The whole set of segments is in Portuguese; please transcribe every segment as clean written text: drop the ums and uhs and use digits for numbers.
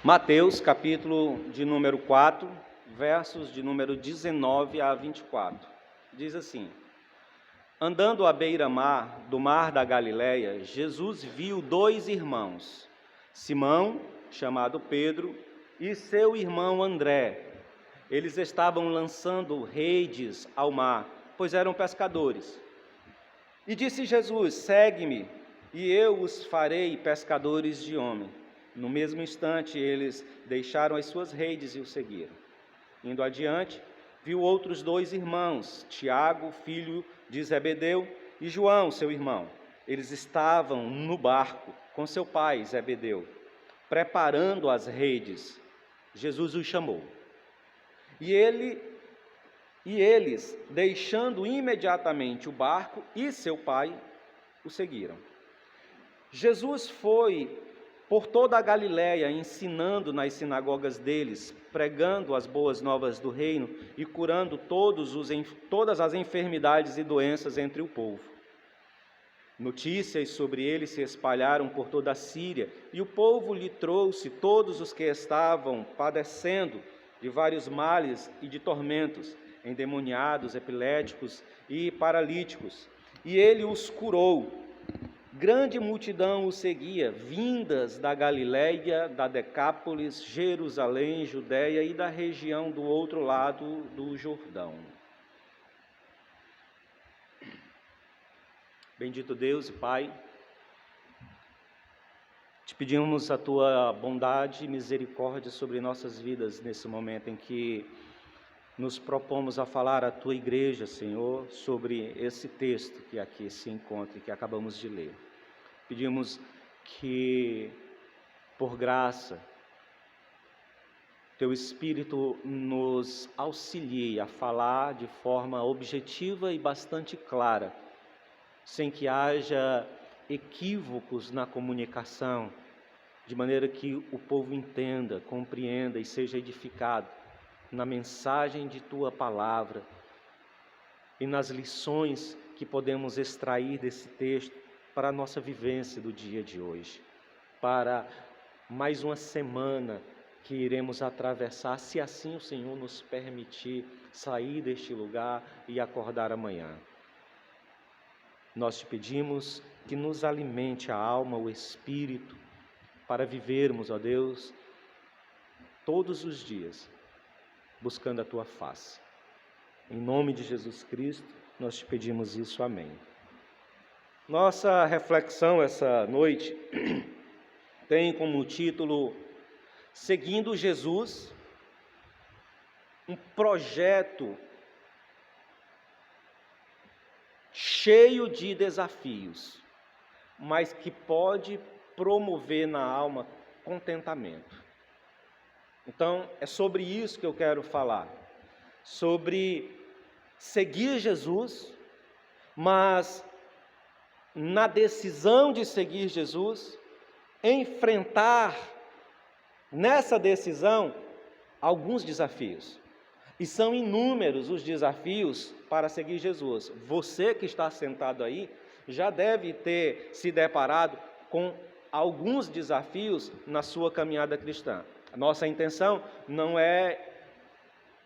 Mateus, capítulo de número 4, versos de número 19 a 24. Diz assim: Andando à beira-mar do mar da Galileia, Jesus viu dois irmãos, Simão, chamado Pedro, e seu irmão André. Eles estavam lançando redes ao mar, pois eram pescadores. E disse Jesus: Segue-me, e eu os farei pescadores de homem. No mesmo instante, eles deixaram as suas redes e o seguiram. Indo adiante, viu outros dois irmãos, Tiago, filho de Zebedeu, e João, seu irmão. Eles estavam no barco com seu pai, Zebedeu, preparando as redes. Jesus os chamou. E eles, deixando imediatamente o barco e seu pai, o seguiram. Jesus foi por toda a Galileia, ensinando nas sinagogas deles, pregando as boas novas do reino e curando todas as enfermidades e doenças entre o povo. Notícias sobre ele se espalharam por toda a Síria, e o povo lhe trouxe todos os que estavam padecendo de vários males e de tormentos, endemoniados, epiléticos e paralíticos, e ele os curou. Grande multidão o seguia, vindas da Galiléia, da Decápolis, Jerusalém, Judéia e da região do outro lado do Jordão. Bendito Deus e Pai, te pedimos a tua bondade e misericórdia sobre nossas vidas nesse momento em que nos propomos a falar à tua igreja, Senhor, sobre esse texto que aqui se encontra e que acabamos de ler. Pedimos que, por graça, teu Espírito nos auxilie a falar de forma objetiva e bastante clara, sem que haja equívocos na comunicação, de maneira que o povo entenda, compreenda e seja edificado na mensagem de tua palavra e nas lições que podemos extrair desse texto para a nossa vivência do dia de hoje, para mais uma semana que iremos atravessar, se assim o Senhor nos permitir sair deste lugar e acordar amanhã. Nós te pedimos que nos alimente a alma, o espírito, para vivermos, ó Deus, todos os dias, buscando a tua face. Em nome de Jesus Cristo, nós te pedimos isso, amém. Nossa reflexão essa noite tem como título Seguindo Jesus, um projeto cheio de desafios, mas que pode promover na alma contentamento. Então, é sobre isso que eu quero falar, sobre seguir Jesus, mas na decisão de seguir Jesus, enfrentar nessa decisão alguns desafios. E são inúmeros os desafios para seguir Jesus. Você que está sentado aí já deve ter se deparado com alguns desafios na sua caminhada cristã. A nossa intenção não é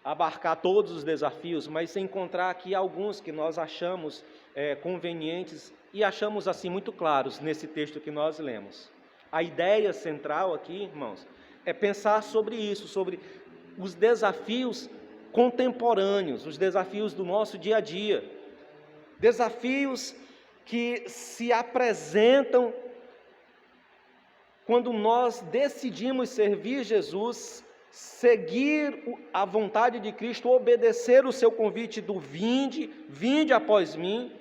abarcar todos os desafios, mas encontrar aqui alguns que nós achamos convenientes e achamos assim muito claros nesse texto que nós lemos. A ideia central aqui, irmãos, é pensar sobre isso, sobre os desafios contemporâneos, os desafios do nosso dia a dia, desafios que se apresentam quando nós decidimos servir Jesus, seguir a vontade de Cristo, obedecer o seu convite do vinde após mim,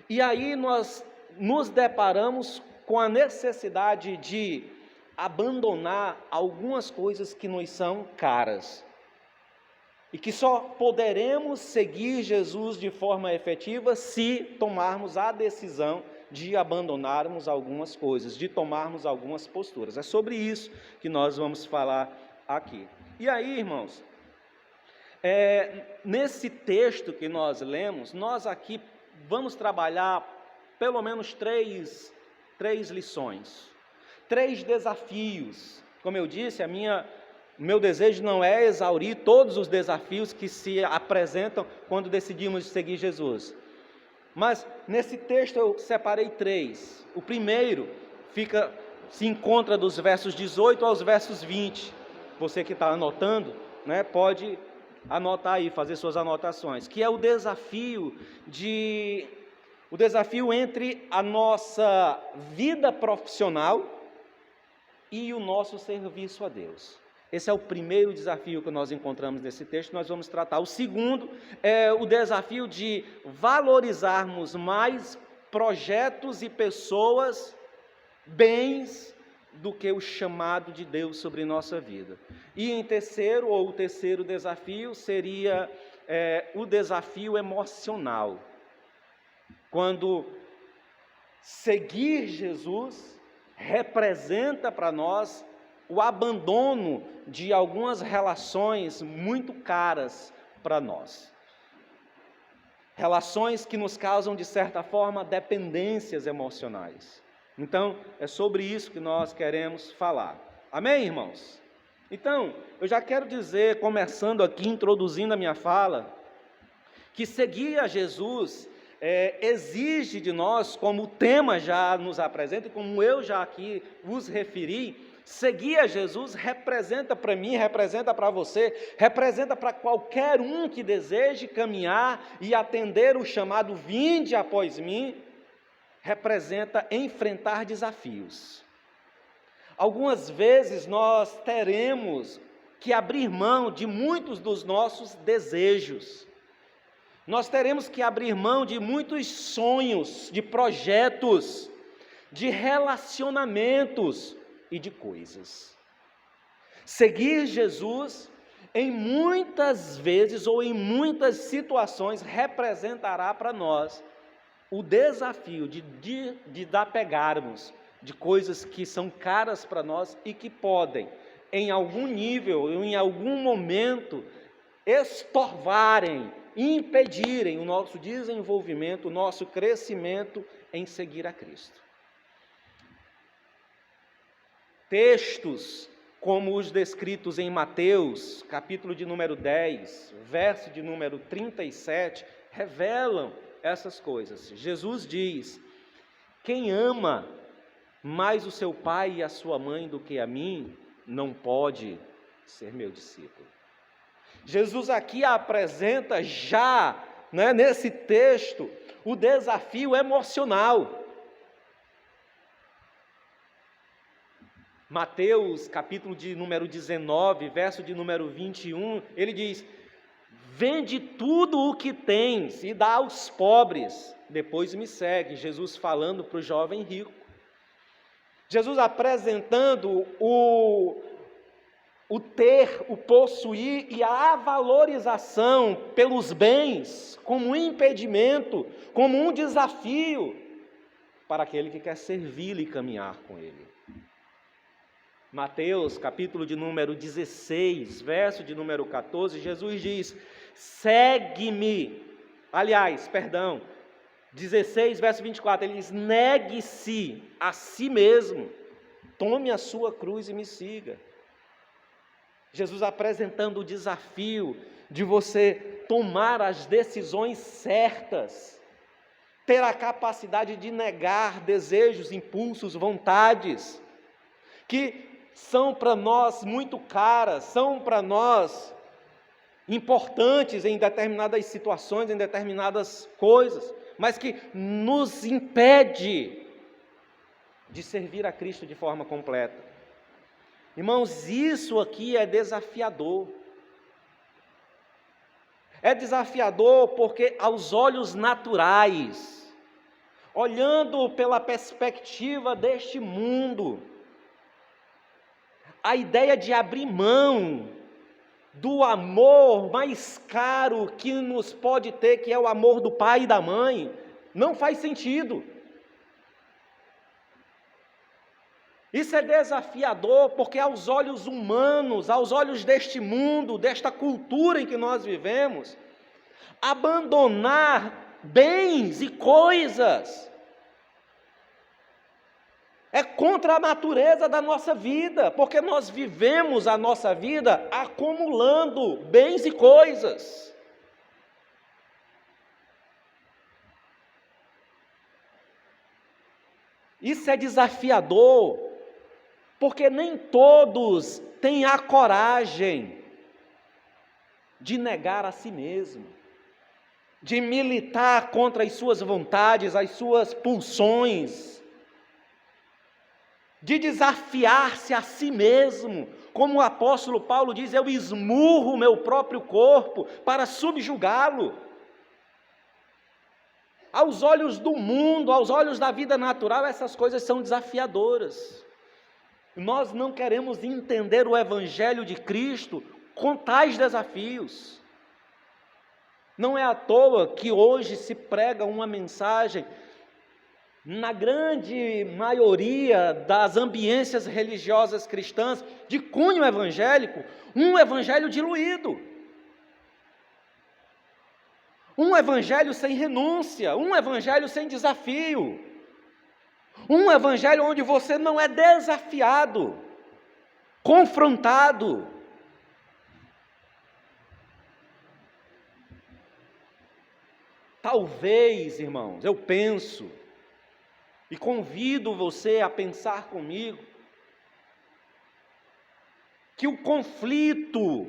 e aí nós nos deparamos com a necessidade de abandonar algumas coisas que nos são caras, e que só poderemos seguir Jesus de forma efetiva se tomarmos a decisão de abandonarmos algumas coisas, de tomarmos algumas posturas. É sobre isso que nós vamos falar aqui. E aí, irmãos, nesse texto que nós lemos, nós aqui vamos trabalhar pelo menos três lições, 3 desafios Como eu disse, o meu desejo não é exaurir todos os desafios que se apresentam quando decidimos seguir Jesus. Mas nesse texto eu separei 3. O primeiro se encontra dos versos 18 aos versos 20. Você que está anotando, né, pode anotar aí, fazer suas anotações. Que é o desafio entre a nossa vida profissional e o nosso serviço a Deus. Esse é o primeiro desafio que nós encontramos nesse texto, nós vamos tratar. O segundo é o desafio de valorizarmos mais projetos e pessoas, bens, do que o chamado de Deus sobre nossa vida. E o terceiro desafio seria o desafio emocional. Quando seguir Jesus representa para nós o abandono de algumas relações muito caras para nós. Relações que nos causam, de certa forma, dependências emocionais. Então, é sobre isso que nós queremos falar. Amém, irmãos? Então, eu já quero dizer, começando aqui, introduzindo a minha fala, que seguir a Jesus exige de nós, como o tema já nos apresenta, e como eu já aqui vos referi, seguir a Jesus representa para mim, representa para você, representa para qualquer um que deseje caminhar e atender o chamado "vinde após mim", representa enfrentar desafios. Algumas vezes nós teremos que abrir mão de muitos dos nossos desejos. Nós teremos que abrir mão de muitos sonhos, de projetos, de relacionamentos e de coisas. Seguir Jesus, em muitas vezes ou em muitas situações, representará para nós o desafio de desapegarmos de coisas que são caras para nós e que podem, em algum nível, em algum momento, estorvarem, impedirem o nosso desenvolvimento, o nosso crescimento em seguir a Cristo. Textos como os descritos em Mateus, capítulo de número 10, verso de número 37, revelam essas coisas. Jesus diz: quem ama mais o seu pai e a sua mãe do que a mim, não pode ser meu discípulo. Jesus aqui apresenta já, nesse texto, o desafio emocional. Mateus, capítulo de número 19, verso de número 21, ele diz: vende tudo o que tens e dá aos pobres, depois me segue. Jesus falando para o jovem rico. Jesus apresentando o ter, o possuir e a valorização pelos bens como um impedimento, como um desafio para aquele que quer servi-lo e caminhar com ele. Mateus, capítulo de número 16, verso de número 14, Jesus diz: segue-me. 16, verso 24, ele diz: negue-se a si mesmo, tome a sua cruz e me siga. Jesus apresentando o desafio de você tomar as decisões certas, ter a capacidade de negar desejos, impulsos, vontades, que são para nós muito caras, são para nós importantes em determinadas situações, em determinadas coisas, mas que nos impede de servir a Cristo de forma completa. Irmãos, isso aqui é desafiador. É desafiador porque aos olhos naturais, olhando pela perspectiva deste mundo, a ideia de abrir mão do amor mais caro que nos pode ter, que é o amor do pai e da mãe, não faz sentido. Isso é desafiador porque aos olhos humanos, aos olhos deste mundo, desta cultura em que nós vivemos, abandonar bens e coisas É contra a natureza da nossa vida, porque nós vivemos a nossa vida acumulando bens e coisas. Isso é desafiador, porque nem todos têm a coragem de negar a si mesmo, de militar contra as suas vontades, as suas pulsões, de desafiar-se a si mesmo, como o apóstolo Paulo diz: eu esmurro o meu próprio corpo para subjugá-lo. Aos olhos do mundo, aos olhos da vida natural, essas coisas são desafiadoras. Nós não queremos entender o Evangelho de Cristo com tais desafios. Não é à toa que hoje se prega uma mensagem, na grande maioria das ambiências religiosas cristãs de cunho evangélico, um evangelho diluído. Um evangelho sem renúncia, um evangelho sem desafio. Um evangelho onde você não é desafiado, confrontado. Talvez, irmãos, eu penso, e convido você a pensar comigo, que o conflito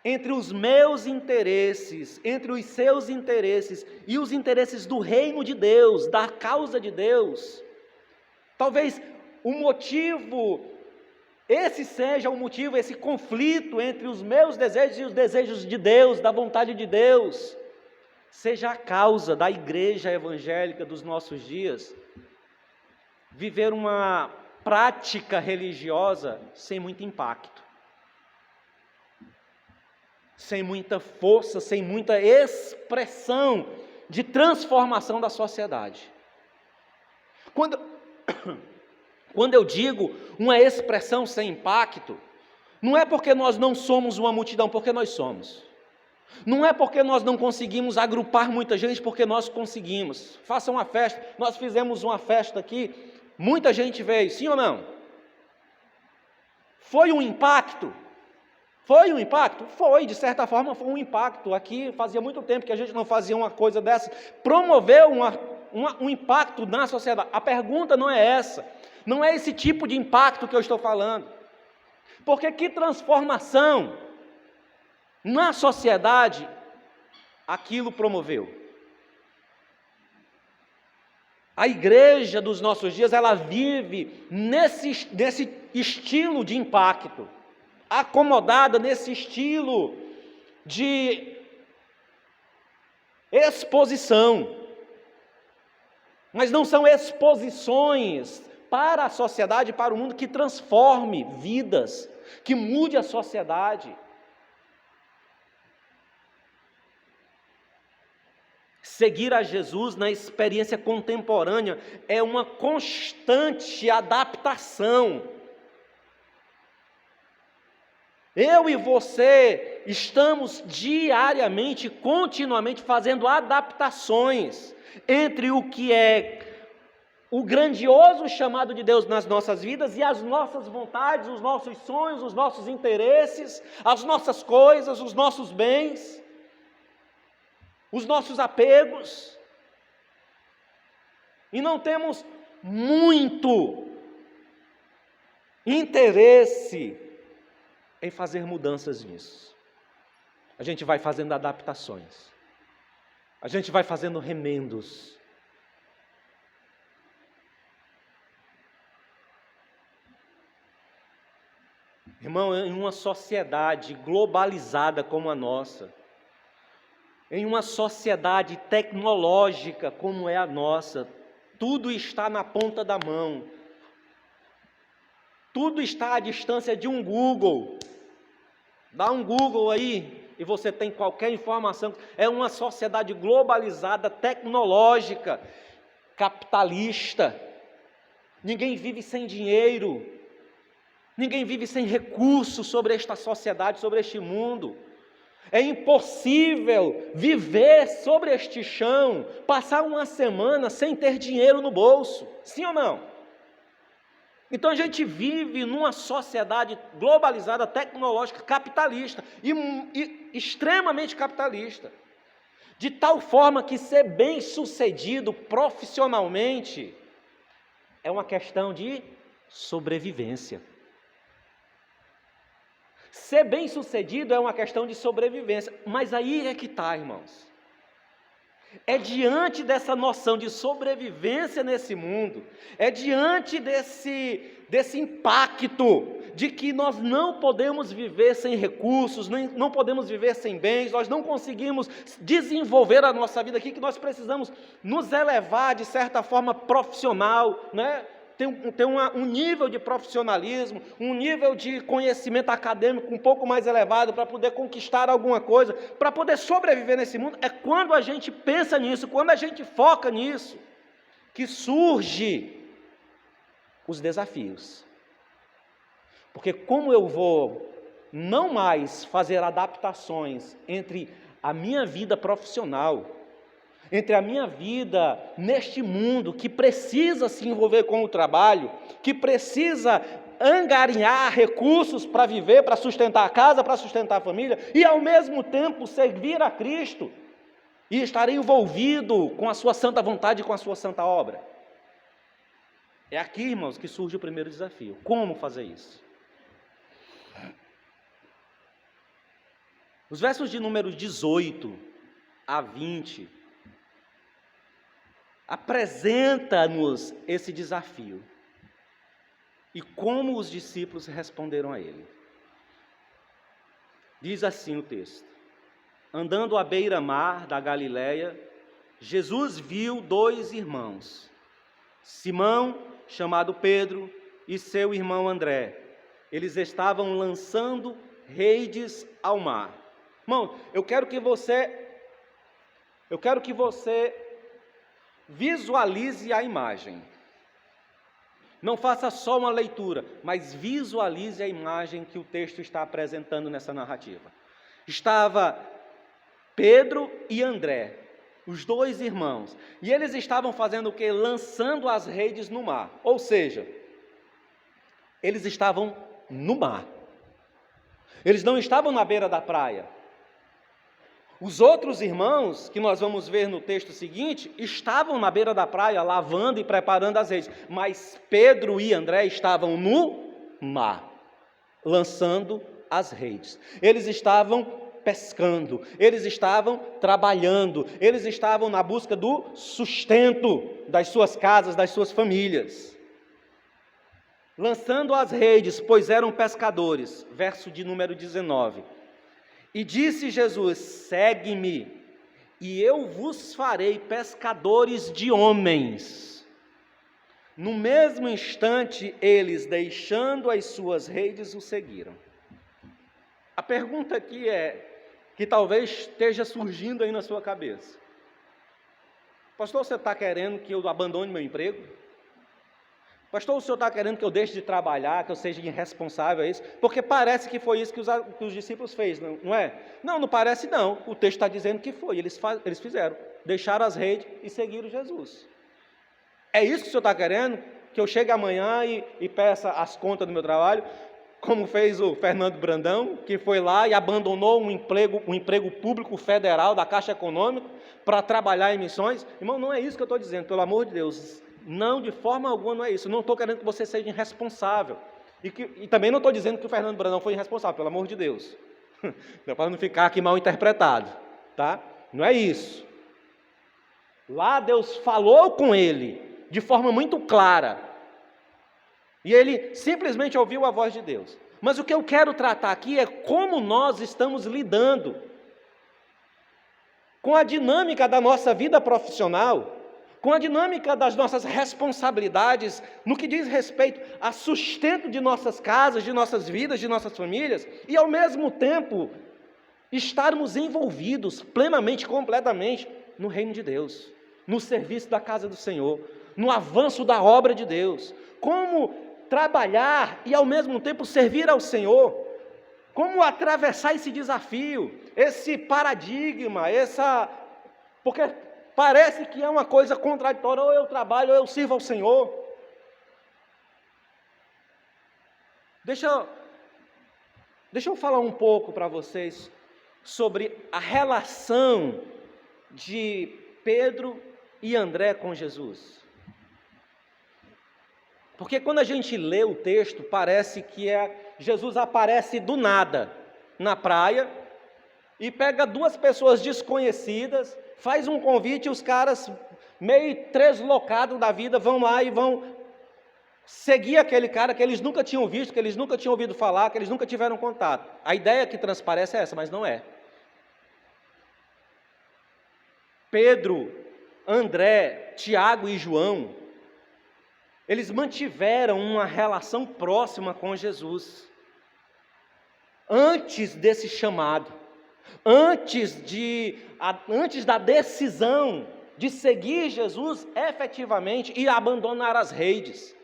entre os meus interesses, entre os seus interesses e os interesses do reino de Deus, da causa de Deus, talvez o motivo, esse seja o motivo, esse conflito entre os meus desejos e os desejos de Deus, da vontade de Deus, seja a causa da igreja evangélica dos nossos dias viver uma prática religiosa sem muito impacto, sem muita força, sem muita expressão de transformação da sociedade. Quando eu digo uma expressão sem impacto, não é porque nós não somos uma multidão, porque nós somos. Não é porque nós não conseguimos agrupar muita gente, porque nós conseguimos. Faça uma festa, nós fizemos uma festa aqui, muita gente veio, sim ou não? Foi um impacto? Foi um impacto? Foi, de certa forma foi um impacto. Aqui fazia muito tempo que a gente não fazia uma coisa dessa. Promoveu um impacto na sociedade. A pergunta não é essa. Não é esse tipo de impacto que eu estou falando. Porque que transformação na sociedade aquilo promoveu? A igreja dos nossos dias, ela vive nesse estilo de impacto, acomodada nesse estilo de exposição. Mas não são exposições para a sociedade, para o mundo, que transforme vidas, que mude a sociedade. Seguir a Jesus na experiência contemporânea é uma constante adaptação. Eu e você estamos diariamente, continuamente fazendo adaptações entre o que é o grandioso chamado de Deus nas nossas vidas e as nossas vontades, os nossos sonhos, os nossos interesses, as nossas coisas, os nossos bens, os nossos apegos. E não temos muito interesse em fazer mudanças nisso. A gente vai fazendo adaptações, a gente vai fazendo remendos. Irmão, em uma sociedade globalizada como a nossa, em uma sociedade tecnológica como é a nossa, tudo está na ponta da mão, tudo está à distância de um Google. Dá um Google aí e você tem qualquer informação. É uma sociedade globalizada, tecnológica, capitalista. Ninguém vive sem dinheiro, ninguém vive sem recursos sobre esta sociedade, sobre este mundo. É impossível viver sobre este chão, passar uma semana sem ter dinheiro no bolso. Sim ou não? Então a gente vive numa sociedade globalizada, tecnológica, capitalista e extremamente capitalista. De tal forma que ser bem-sucedido profissionalmente é uma questão de sobrevivência. Ser bem-sucedido é uma questão de sobrevivência, mas aí é que está, irmãos. É diante dessa noção de sobrevivência nesse mundo, é diante desse impacto de que nós não podemos viver sem recursos, não podemos viver sem bens, nós não conseguimos desenvolver a nossa vida aqui, que nós precisamos nos elevar de certa forma profissional, né? Ter um nível de profissionalismo, um nível de conhecimento acadêmico um pouco mais elevado para poder conquistar alguma coisa, para poder sobreviver nesse mundo. É quando a gente pensa nisso, quando a gente foca nisso, que surge os desafios. Porque como eu vou não mais fazer adaptações entre a minha vida profissional, entre a minha vida neste mundo que precisa se envolver com o trabalho, que precisa angariar recursos para viver, para sustentar a casa, para sustentar a família, e ao mesmo tempo servir a Cristo e estar envolvido com a sua santa vontade e com a sua santa obra. É aqui, irmãos, que surge o primeiro desafio. Como fazer isso? Os versos de número 18 a 20 apresenta-nos esse desafio e como os discípulos responderam a ele. Diz assim o texto: andando à beira-mar da Galileia, Jesus viu 2 irmãos, Simão, chamado Pedro, e seu irmão André. Eles estavam lançando redes ao mar. Irmão, eu quero que você visualize a imagem. Não faça só uma leitura, mas visualize a imagem que o texto está apresentando nessa narrativa. Estava Pedro e André, os 2 irmãos, e eles estavam fazendo o quê? Lançando as redes no mar. Ou seja, eles estavam no mar. Eles não estavam na beira da praia. Os outros irmãos, que nós vamos ver no texto seguinte, estavam na beira da praia, lavando e preparando as redes, mas Pedro e André estavam no mar, lançando as redes. Eles estavam pescando, eles estavam trabalhando, eles estavam na busca do sustento das suas casas, das suas famílias. Lançando as redes, pois eram pescadores. Verso de número 19. E disse Jesus: segue-me, e eu vos farei pescadores de homens. No mesmo instante, eles, deixando as suas redes, o seguiram. A pergunta aqui que talvez esteja surgindo aí na sua cabeça: pastor, você está querendo que eu abandone meu emprego? Pastor, o senhor está querendo que eu deixe de trabalhar, que eu seja irresponsável a isso? Porque parece que foi isso que os discípulos fez, não é? Não parece não. O texto está dizendo que foi, eles fizeram. Deixaram as redes e seguiram Jesus. É isso que o senhor está querendo? Que eu chegue amanhã e peça as contas do meu trabalho, como fez o Fernando Brandão, que foi lá e abandonou um emprego público federal da Caixa Econômica para trabalhar em missões? Irmão, não é isso que eu estou dizendo, pelo amor de Deus. Não, de forma alguma não é isso. Não estou querendo que você seja irresponsável. E também não estou dizendo que o Fernando Brandão foi irresponsável, pelo amor de Deus. Para não ficar aqui mal interpretado, tá? Não é isso. Lá Deus falou com ele de forma muito clara. E ele simplesmente ouviu a voz de Deus. Mas o que eu quero tratar aqui é como nós estamos lidando com a dinâmica da nossa vida profissional, com a dinâmica das nossas responsabilidades, no que diz respeito a sustento de nossas casas, de nossas vidas, de nossas famílias, e ao mesmo tempo estarmos envolvidos plenamente, completamente no reino de Deus, no serviço da casa do Senhor, no avanço da obra de Deus. Como trabalhar e ao mesmo tempo servir ao Senhor, Como atravessar esse desafio, esse paradigma, porque parece que é uma coisa contraditória, ou eu trabalho, ou eu sirvo ao Senhor. Deixa eu falar um pouco para vocês sobre a relação de Pedro e André com Jesus. Porque quando a gente lê o texto, parece que Jesus aparece do nada na praia e pega duas pessoas desconhecidas, faz um convite e os caras, meio treslocados da vida, vão lá e vão seguir aquele cara que eles nunca tinham visto, que eles nunca tinham ouvido falar, que eles nunca tiveram contato. A ideia que transparece é essa, mas não é. Pedro, André, Tiago e João, eles mantiveram uma relação próxima com Jesus. Antes desse chamado, antes da decisão de seguir Jesus efetivamente e abandonar as redes.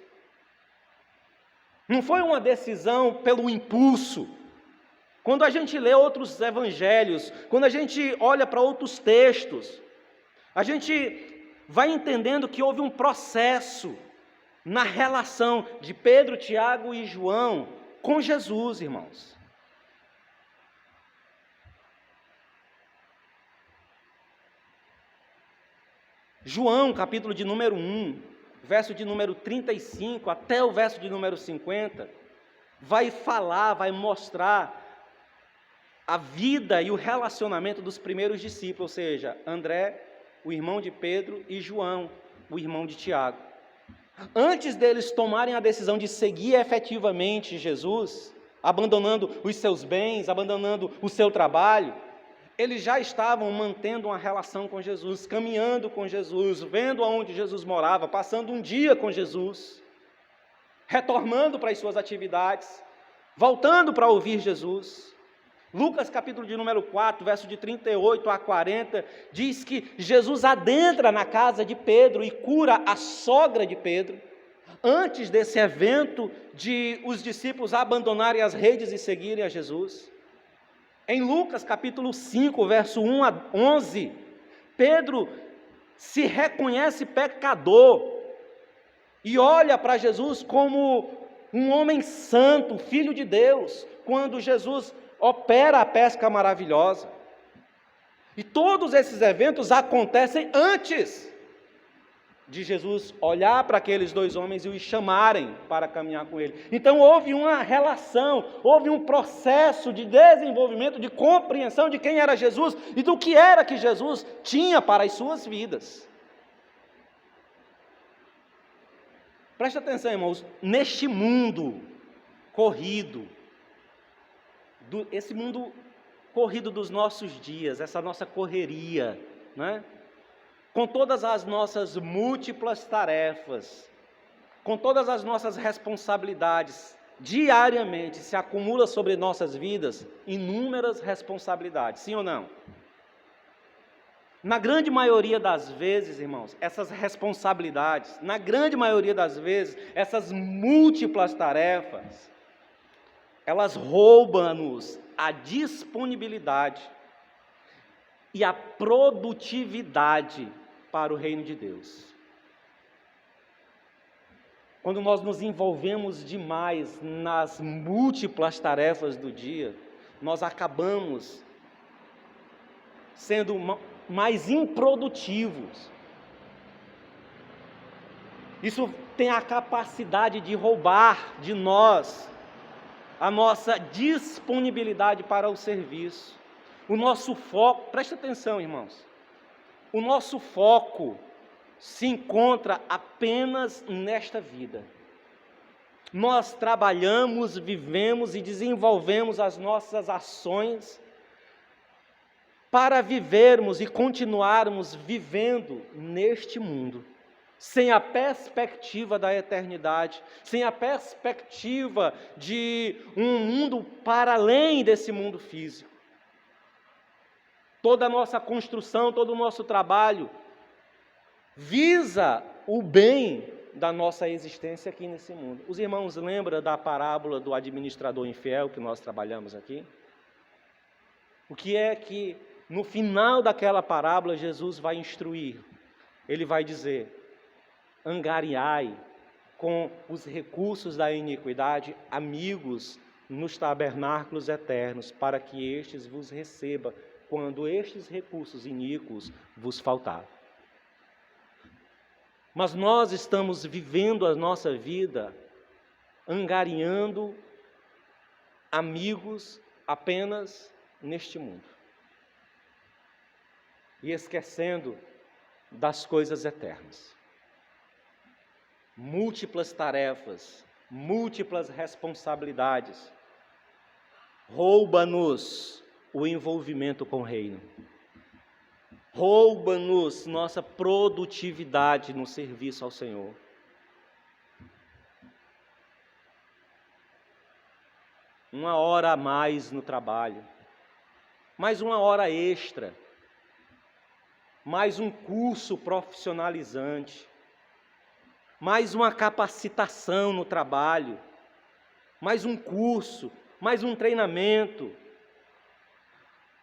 Não foi uma decisão pelo impulso. Quando a gente lê outros evangelhos, quando a gente olha para outros textos, a gente vai entendendo que houve um processo na relação de Pedro, Tiago e João com Jesus, irmãos. João, capítulo de número 1, verso de número 35 até o verso de número 50, vai mostrar a vida e o relacionamento dos primeiros discípulos, ou seja, André, o irmão de Pedro, e João, o irmão de Tiago. Antes deles tomarem a decisão de seguir efetivamente Jesus, abandonando os seus bens, abandonando o seu trabalho, eles já estavam mantendo uma relação com Jesus, caminhando com Jesus, vendo aonde Jesus morava, passando um dia com Jesus, retornando para as suas atividades, voltando para ouvir Jesus. Lucas capítulo de número 4, verso de 38 a 40, diz que Jesus adentra na casa de Pedro e cura a sogra de Pedro, antes desse evento de os discípulos abandonarem as redes e seguirem a Jesus. Em Lucas capítulo 5, verso 1 a 11, Pedro se reconhece pecador e olha para Jesus como um homem santo, filho de Deus, quando Jesus opera a pesca maravilhosa. E todos esses eventos acontecem antes de Jesus olhar para aqueles dois homens e os chamarem para caminhar com ele. Então houve uma relação, houve um processo de desenvolvimento, de compreensão de quem era Jesus e do que era que Jesus tinha para as suas vidas. Preste atenção, irmãos, neste mundo corrido, esse mundo corrido dos nossos dias, essa nossa correria, né? Com todas as nossas múltiplas tarefas, com todas as nossas responsabilidades, diariamente se acumula sobre nossas vidas inúmeras responsabilidades, sim ou não? Na grande maioria das vezes, irmãos, essas responsabilidades, na grande maioria das vezes, essas múltiplas tarefas, elas roubam-nos a disponibilidade e a produtividade para o reino de Deus. Quando nós nos envolvemos demais nas múltiplas tarefas do dia, nós acabamos sendo mais improdutivos. Isso tem a capacidade de roubar de nós a nossa disponibilidade para o serviço. O nosso foco, preste atenção, irmãos, o nosso foco se encontra apenas nesta vida. Nós trabalhamos, vivemos e desenvolvemos as nossas ações para vivermos e continuarmos vivendo neste mundo, sem a perspectiva da eternidade, sem a perspectiva de um mundo para além desse mundo físico. Toda a nossa construção, todo o nosso trabalho visa o bem da nossa existência aqui nesse mundo. Os irmãos lembram da parábola do administrador infiel que nós trabalhamos aqui? O que é que no final daquela parábola Jesus vai instruir? Ele vai dizer: angariai com os recursos da iniquidade amigos nos tabernáculos eternos, para que estes vos receba quando estes recursos iníquos vos faltar. Mas nós estamos vivendo a nossa vida angariando amigos apenas neste mundo e esquecendo das coisas eternas. Múltiplas tarefas, múltiplas responsabilidades, rouba-nos o envolvimento com o reino. Rouba-nos nossa produtividade no serviço ao Senhor. Uma hora a mais no trabalho, mais uma hora extra, mais um curso profissionalizante, mais uma capacitação no trabalho, mais um curso, mais um treinamento,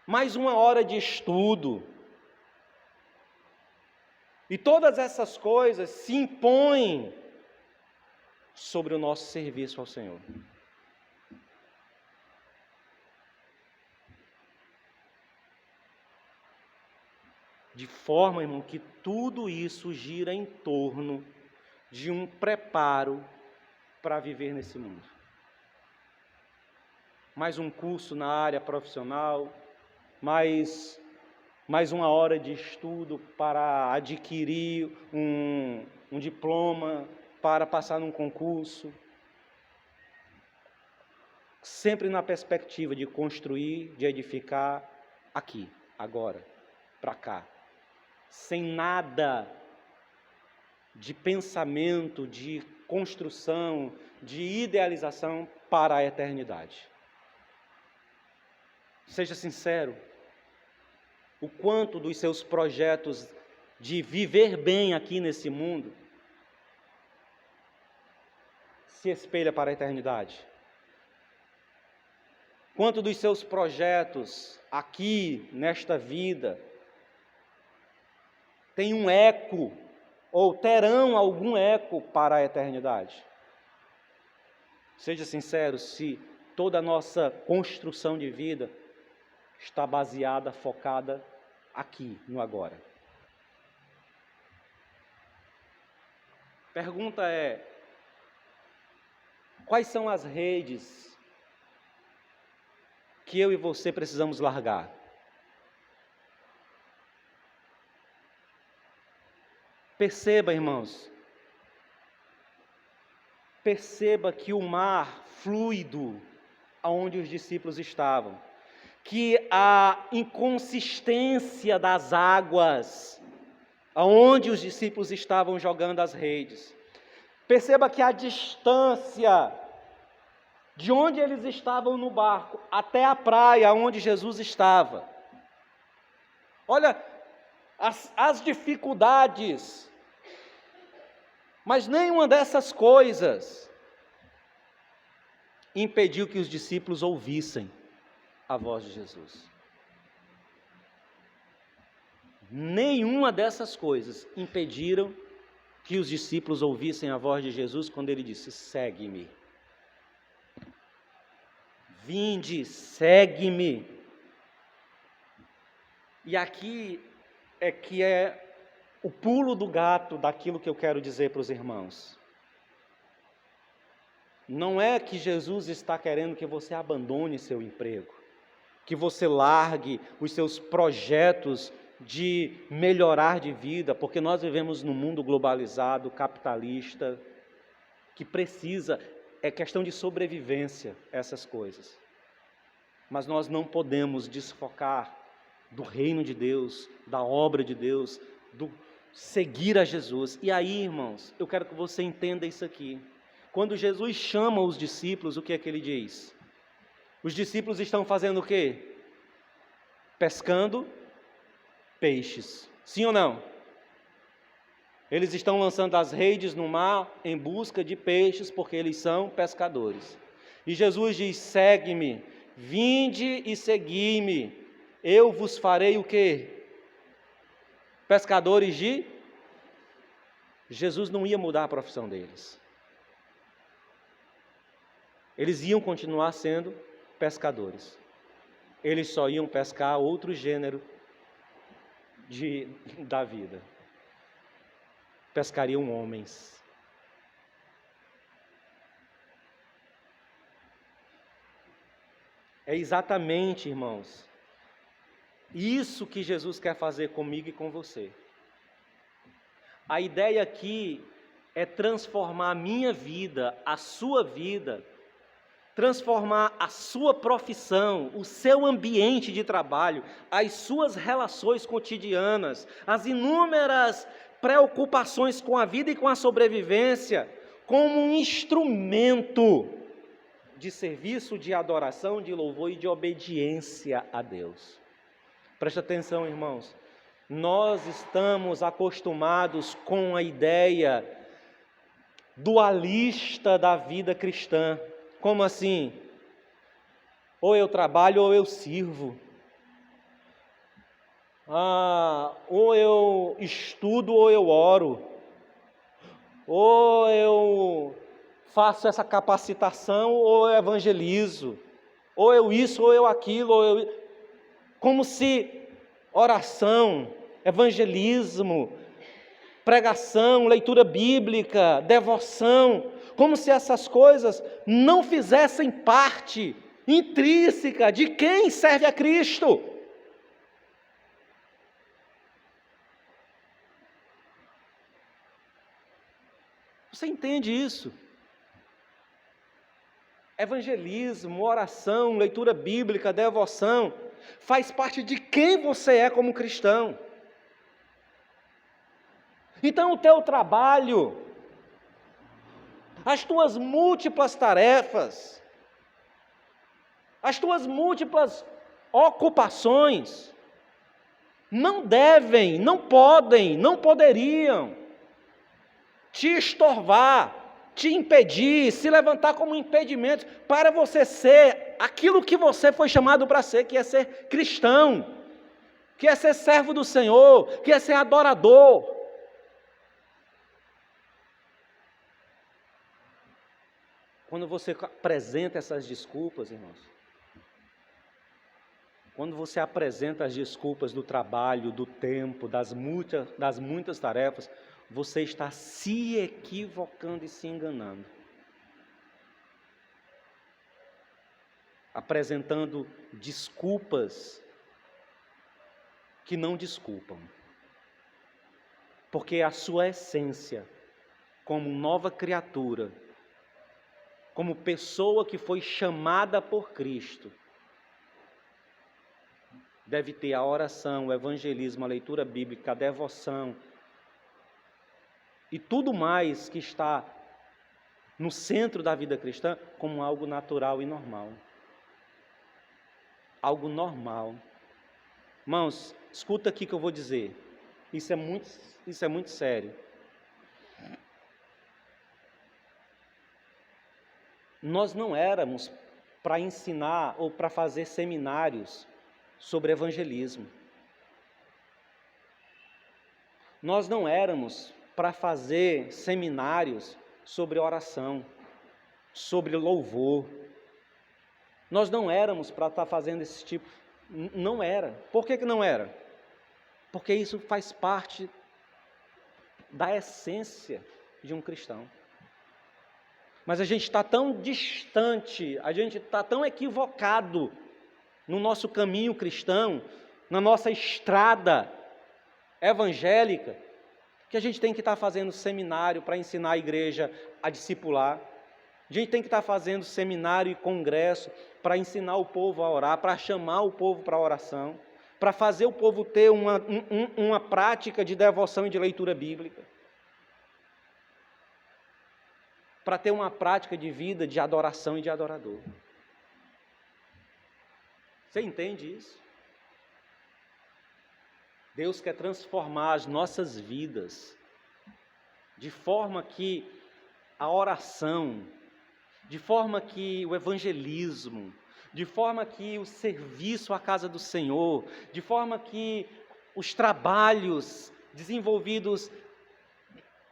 mais uma hora de estudo. E todas essas coisas se impõem sobre o nosso serviço ao Senhor. De forma, irmão, que tudo isso gira em torno de um preparo para viver nesse mundo. Mais um curso na área profissional, mais uma hora de estudo para adquirir um diploma, para passar num concurso. Sempre na perspectiva de construir, de edificar aqui, agora, para cá. Sem nada de pensamento, de construção, de idealização para a eternidade. Seja sincero. O quanto dos seus projetos de viver bem aqui nesse mundo se espelha para a eternidade? Quanto dos seus projetos aqui, nesta vida, tem um eco, ou terão algum eco para a eternidade? Seja sincero, se toda a nossa construção de vida está baseada, focada aqui, no agora. Pergunta é: quais são as redes que eu e você precisamos largar? Perceba, irmãos, perceba que o mar fluido aonde os discípulos estavam, que a inconsistência das águas, aonde os discípulos estavam jogando as redes. Perceba que a distância de onde eles estavam no barco até a praia onde Jesus estava. Olha, as dificuldades, mas nenhuma dessas coisas impediu que os discípulos ouvissem a voz de Jesus. Nenhuma dessas coisas impediram que os discípulos ouvissem a voz de Jesus quando ele disse: segue-me. Vinde, segue-me. E aqui é que é o pulo do gato daquilo que eu quero dizer para os irmãos. Não é que Jesus está querendo que você abandone seu emprego, que você largue os seus projetos de melhorar de vida, porque nós vivemos num mundo globalizado, capitalista, que precisa, é questão de sobrevivência, essas coisas. Mas nós não podemos desfocar do reino de Deus, da obra de Deus, do seguir a Jesus. E aí, irmãos, eu quero que você entenda isso aqui. Quando Jesus chama os discípulos, o que é que ele diz? Os discípulos estão fazendo o quê? Pescando peixes. Sim ou não? Eles estão lançando as redes no mar em busca de peixes, porque eles são pescadores. E Jesus diz: segue-me, vinde e segui-me, eu vos farei o quê? Pescadores de... Jesus não ia mudar a profissão deles. Eles iam continuar sendo pescadores. Eles só iam pescar outro gênero da vida. Pescariam homens. É exatamente, irmãos, isso que Jesus quer fazer comigo e com você. A ideia aqui é transformar a minha vida, a sua vida, transformar a sua profissão, o seu ambiente de trabalho, as suas relações cotidianas, as inúmeras preocupações com a vida e com a sobrevivência, como um instrumento de serviço, de adoração, de louvor e de obediência a Deus. Presta atenção, irmãos. Nós estamos acostumados com a ideia dualista da vida cristã. Como assim? Ou eu trabalho ou eu sirvo. Ou eu estudo ou eu oro. Ou eu faço essa capacitação ou eu evangelizo. Ou eu isso ou eu aquilo. Como se oração, evangelismo, pregação, leitura bíblica, devoção, como se essas coisas não fizessem parte intrínseca de quem serve a Cristo. Você entende isso? Evangelismo, oração, leitura bíblica, devoção, faz parte de quem você é como cristão. Então o teu trabalho, as tuas múltiplas tarefas, as tuas múltiplas ocupações, não devem, não podem, não poderiam te estorvar, te impedir, se levantar como impedimento para você ser aquilo que você foi chamado para ser, que é ser cristão, que é ser servo do Senhor, que é ser adorador. Quando você apresenta essas desculpas, irmãos, quando você apresenta as desculpas do trabalho, do tempo, das muitas tarefas, você está se equivocando e se enganando. Apresentando desculpas que não desculpam. Porque a sua essência, como nova criatura, como pessoa que foi chamada por Cristo, deve ter a oração, o evangelismo, a leitura bíblica, a devoção e tudo mais que está no centro da vida cristã como algo natural e normal. Algo normal. Irmãos, escuta aqui que eu vou dizer. Isso é muito sério. Nós não éramos para ensinar ou para fazer seminários sobre evangelismo. Nós não éramos para fazer seminários sobre oração, sobre louvor. Nós não éramos para estar fazendo esse tipo. Não era. Por que não era? Porque isso faz parte da essência de um cristão. Mas a gente está tão distante, a gente está tão equivocado no nosso caminho cristão, na nossa estrada evangélica, que a gente tem que estar fazendo seminário para ensinar a igreja a discipular. A gente tem que estar fazendo seminário e congresso para ensinar o povo a orar, para chamar o povo para a oração, para fazer o povo ter uma prática de devoção e de leitura bíblica. Para ter uma prática de vida de adoração e de adorador. Você entende isso? Deus quer transformar as nossas vidas de forma que a oração, de forma que o evangelismo, de forma que o serviço à casa do Senhor, de forma que os trabalhos desenvolvidos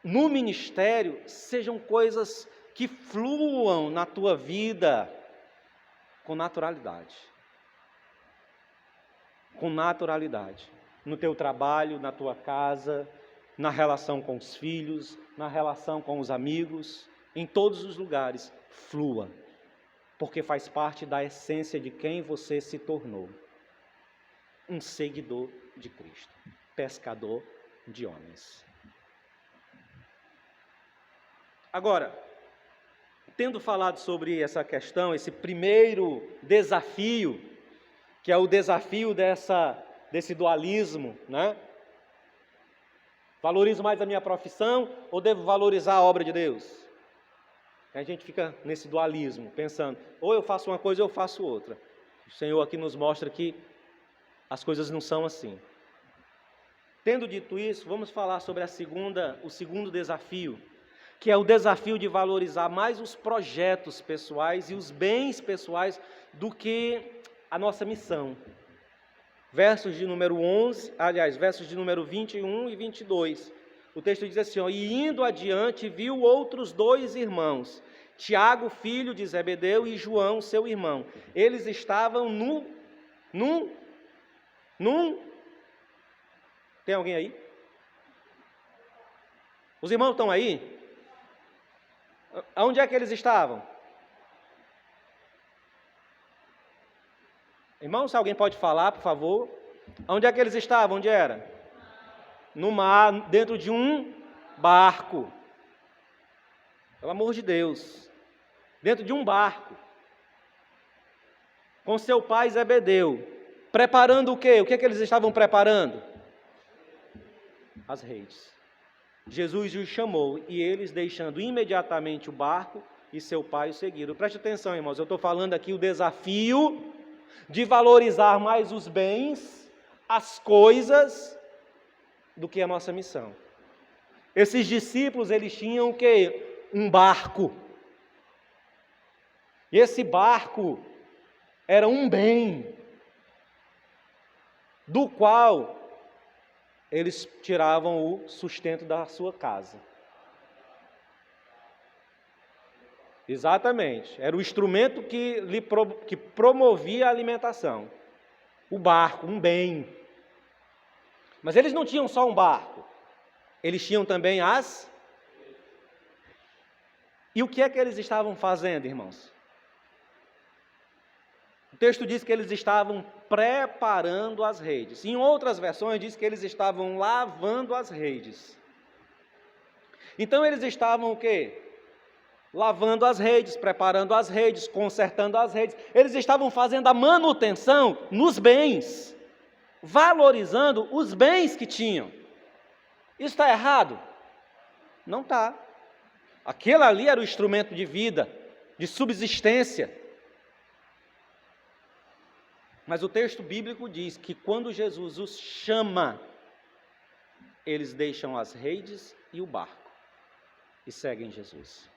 no ministério sejam coisas que fluam na tua vida com naturalidade. Com naturalidade. No teu trabalho, na tua casa, na relação com os filhos, na relação com os amigos, em todos os lugares, flua. Porque faz parte da essência de quem você se tornou. Um seguidor de Cristo, pescador de homens. Agora, tendo falado sobre essa questão, esse primeiro desafio, que é o desafio desse dualismo, né? Valorizo mais a minha profissão ou devo valorizar a obra de Deus? A gente fica nesse dualismo, pensando, ou eu faço uma coisa ou eu faço outra. O Senhor aqui nos mostra que as coisas não são assim. Tendo dito isso, vamos falar sobre o segundo desafio, que é o desafio de valorizar mais os projetos pessoais e os bens pessoais do que a nossa missão. Versos de número 21 e 22. O texto diz assim, e indo adiante, viu outros 2 irmãos, Tiago, filho de Zebedeu, e João, seu irmão. Eles estavam Tem alguém aí? Os irmãos estão aí? Onde é que eles estavam? Irmãos, se alguém pode falar, por favor. Onde é que eles estavam? Onde era? No mar, dentro de um barco. Pelo amor de Deus. Dentro de um barco. Com seu pai Zebedeu. Preparando o quê? O que é que eles estavam preparando? As redes. Jesus os chamou e eles, deixando imediatamente o barco e seu pai o seguiram. Preste atenção, irmãos, eu estou falando aqui o desafio de valorizar mais os bens, as coisas, do que a nossa missão. Esses discípulos, eles tinham o quê? Um barco. E esse barco era um bem, do qual eles tiravam o sustento da sua casa. Exatamente, era o instrumento que promovia a alimentação. O barco, um bem. Mas eles não tinham só um barco, eles tinham também as... E o que é que eles estavam fazendo, irmãos? O texto diz que eles estavam preparando as redes. Em outras versões diz que eles estavam lavando as redes. Então eles estavam o quê? Lavando as redes, preparando as redes, consertando as redes. Eles estavam fazendo a manutenção nos bens, valorizando os bens que tinham. Isso está errado? Não está. Aquele ali era o instrumento de vida, de subsistência. Mas o texto bíblico diz que quando Jesus os chama, eles deixam as redes e o barco e seguem Jesus.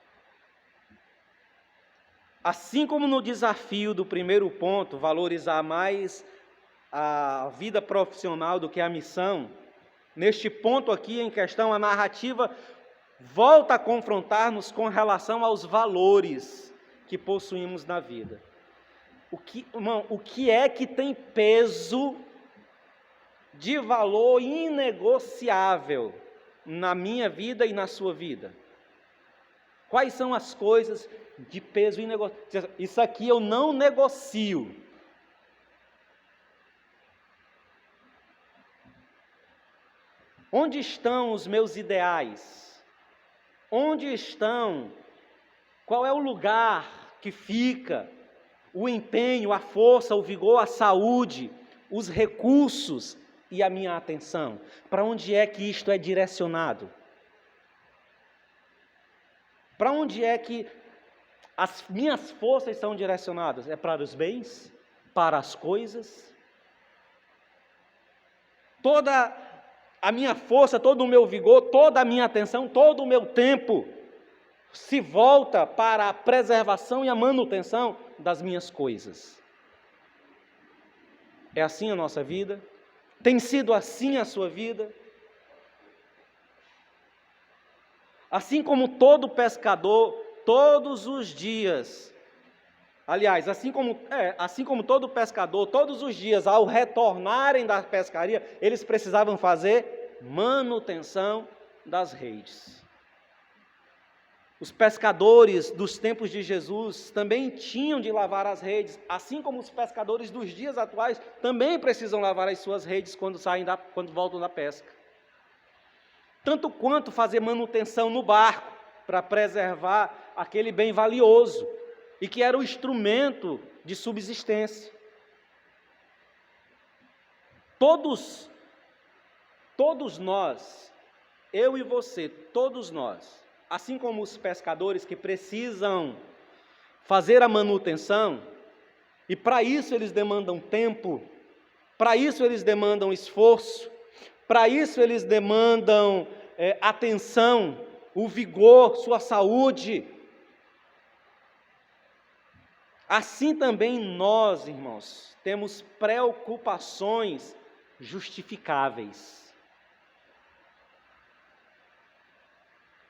Assim como no desafio do primeiro ponto, valorizar mais a vida profissional do que a missão, neste ponto aqui em questão, a narrativa volta a confrontar-nos com relação aos valores que possuímos na vida. O que é que tem peso de valor inegociável na minha vida e na sua vida? Quais são as coisas de peso inegociável? Isso aqui eu não negocio. Onde estão os meus ideais? Onde estão? Qual é o lugar que fica o empenho, a força, o vigor, a saúde, os recursos e a minha atenção? Para onde é que isto é direcionado? Para onde é que as minhas forças são direcionadas? É para os bens? Para as coisas? Toda a minha força, todo o meu vigor, toda a minha atenção, todo o meu tempo se volta para a preservação e a manutenção das minhas coisas. É assim a nossa vida? Tem sido assim a sua vida? Assim como todo pescador, todos os dias, aliás, assim como todo pescador, todos os dias, ao retornarem da pescaria, eles precisavam fazer manutenção das redes. Os pescadores dos tempos de Jesus também tinham de lavar as redes, assim como os pescadores dos dias atuais também precisam lavar as suas redes quando voltam da pesca. Tanto quanto fazer manutenção no barco, para preservar aquele bem valioso, e que era o instrumento de subsistência. Todos nós, eu e você, todos nós, assim como os pescadores que precisam fazer a manutenção, e para isso eles demandam tempo, para isso eles demandam esforço, para isso eles demandam atenção, o vigor, sua saúde. Assim também nós, irmãos, temos preocupações justificáveis.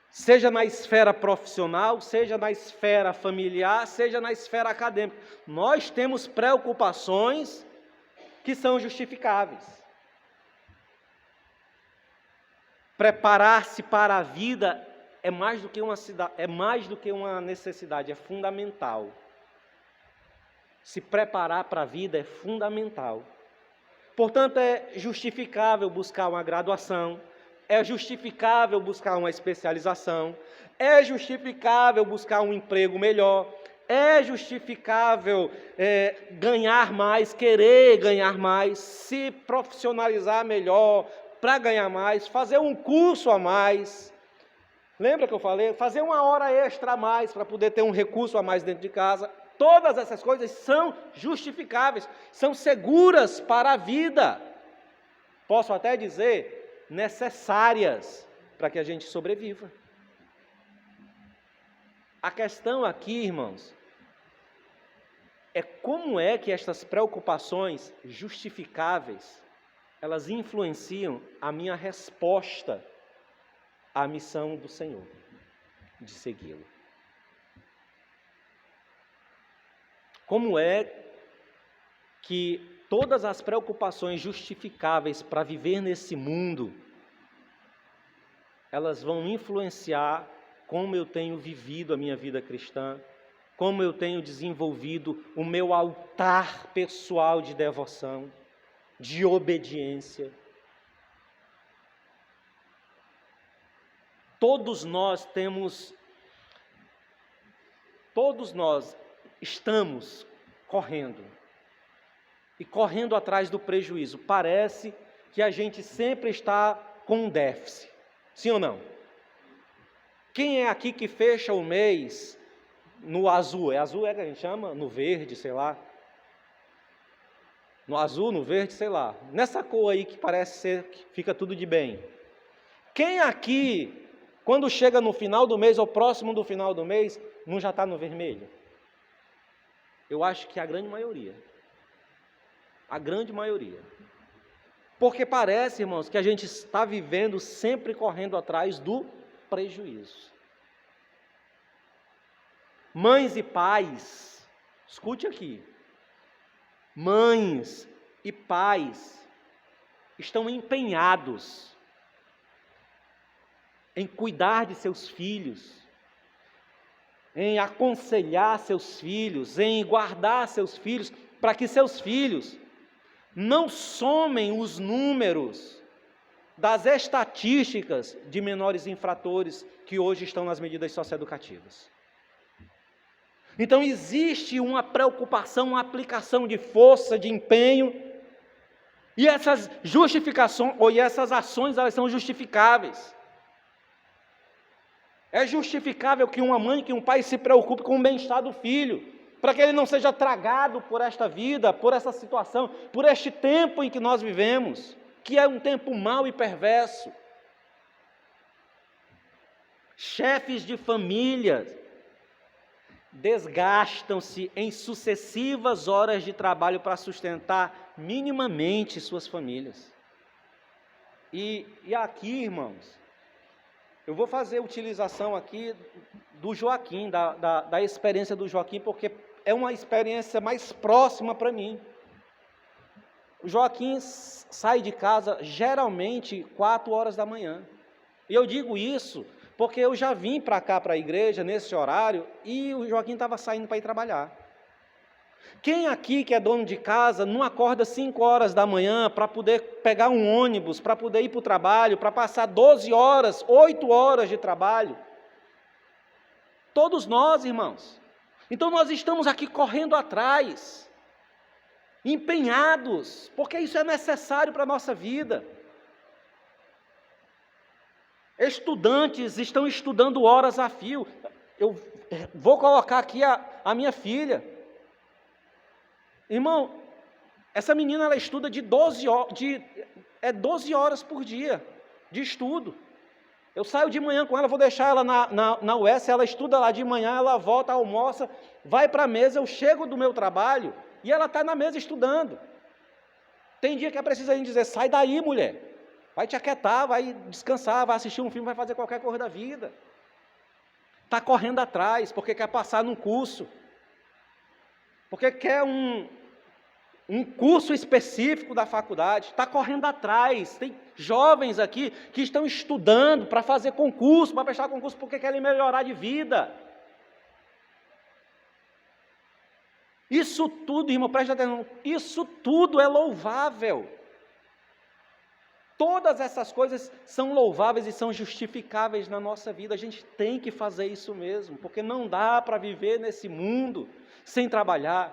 Seja na esfera profissional, seja na esfera familiar, seja na esfera acadêmica. Nós temos preocupações que são justificáveis. Preparar-se para a vida é mais do que uma necessidade, é fundamental. Se preparar para a vida é fundamental. Portanto, é justificável buscar uma graduação, é justificável buscar uma especialização, é justificável buscar um emprego melhor, é justificável ganhar mais, querer ganhar mais, se profissionalizar melhor para ganhar mais, fazer um curso a mais. Lembra que eu falei? Fazer uma hora extra a mais para poder ter um recurso a mais dentro de casa. Todas essas coisas são justificáveis, são seguras para a vida. Posso até dizer, necessárias para que a gente sobreviva. A questão aqui, irmãos, é como é que estas preocupações justificáveis, elas influenciam a minha resposta à missão do Senhor, de segui-lo. Como é que todas as preocupações justificáveis para viver nesse mundo, elas vão influenciar como eu tenho vivido a minha vida cristã, como eu tenho desenvolvido o meu altar pessoal de devoção, de obediência. Todos nós estamos correndo, e correndo atrás do prejuízo. Parece que a gente sempre está com um déficit, sim ou não? Quem é aqui que fecha o mês no azul? É azul que a gente chama? No verde, sei lá. No azul, no verde, sei lá. Nessa cor aí que parece ser que fica tudo de bem. Quem aqui, quando chega no final do mês ou próximo do final do mês, não já está no vermelho? Eu acho que a grande maioria. A grande maioria. Porque parece, irmãos, que a gente está vivendo sempre correndo atrás do prejuízo. Mães e pais, escute aqui. Mães e pais estão empenhados em cuidar de seus filhos, em aconselhar seus filhos, em guardar seus filhos, para que seus filhos não somem os números das estatísticas de menores infratores que hoje estão nas medidas socioeducativas. Então existe uma preocupação, uma aplicação de força, de empenho, e essas justificações, ou essas ações, elas são justificáveis. É justificável que uma mãe, que um pai se preocupe com o bem-estar do filho, para que ele não seja tragado por esta vida, por essa situação, por este tempo em que nós vivemos. que é um tempo mau e perverso. Chefes de família desgastam-se em sucessivas horas de trabalho para sustentar minimamente suas famílias. E aqui, irmãos, eu vou fazer utilização aqui do Joaquim, da experiência do Joaquim, porque é uma experiência mais próxima para mim. O Joaquim sai de casa geralmente 4 horas da manhã. E eu digo isso porque eu já vim para cá, para a igreja, nesse horário, e o Joaquim estava saindo para ir trabalhar. Quem aqui que é dono de casa não acorda 5 horas da manhã para poder pegar um ônibus, para poder ir para o trabalho, para passar 12 horas, 8 horas de trabalho? Todos nós, irmãos. Então nós estamos aqui correndo atrás, empenhados, porque isso é necessário para a nossa vida. Estudantes estão estudando horas a fio. Eu vou colocar aqui a minha filha. Irmão, essa menina ela estuda de 12 horas por dia de estudo. Eu saio de manhã com ela, vou deixar ela na UES, ela estuda lá de manhã, ela volta, almoça, vai para a mesa, eu chego do meu trabalho e ela está na mesa estudando. Tem dia que é preciso a gente dizer, sai daí, mulher. Vai te aquietar, vai descansar, vai assistir um filme, vai fazer qualquer coisa da vida. Está correndo atrás, porque quer passar num curso. Porque quer um curso específico da faculdade. Está correndo atrás. Tem jovens aqui que estão estudando para fazer concurso, para prestar concurso, porque querem melhorar de vida. Isso tudo, irmão, presta atenção, isso tudo é louvável. Todas essas coisas são louváveis e são justificáveis na nossa vida. A gente tem que fazer isso mesmo, porque não dá para viver nesse mundo sem trabalhar.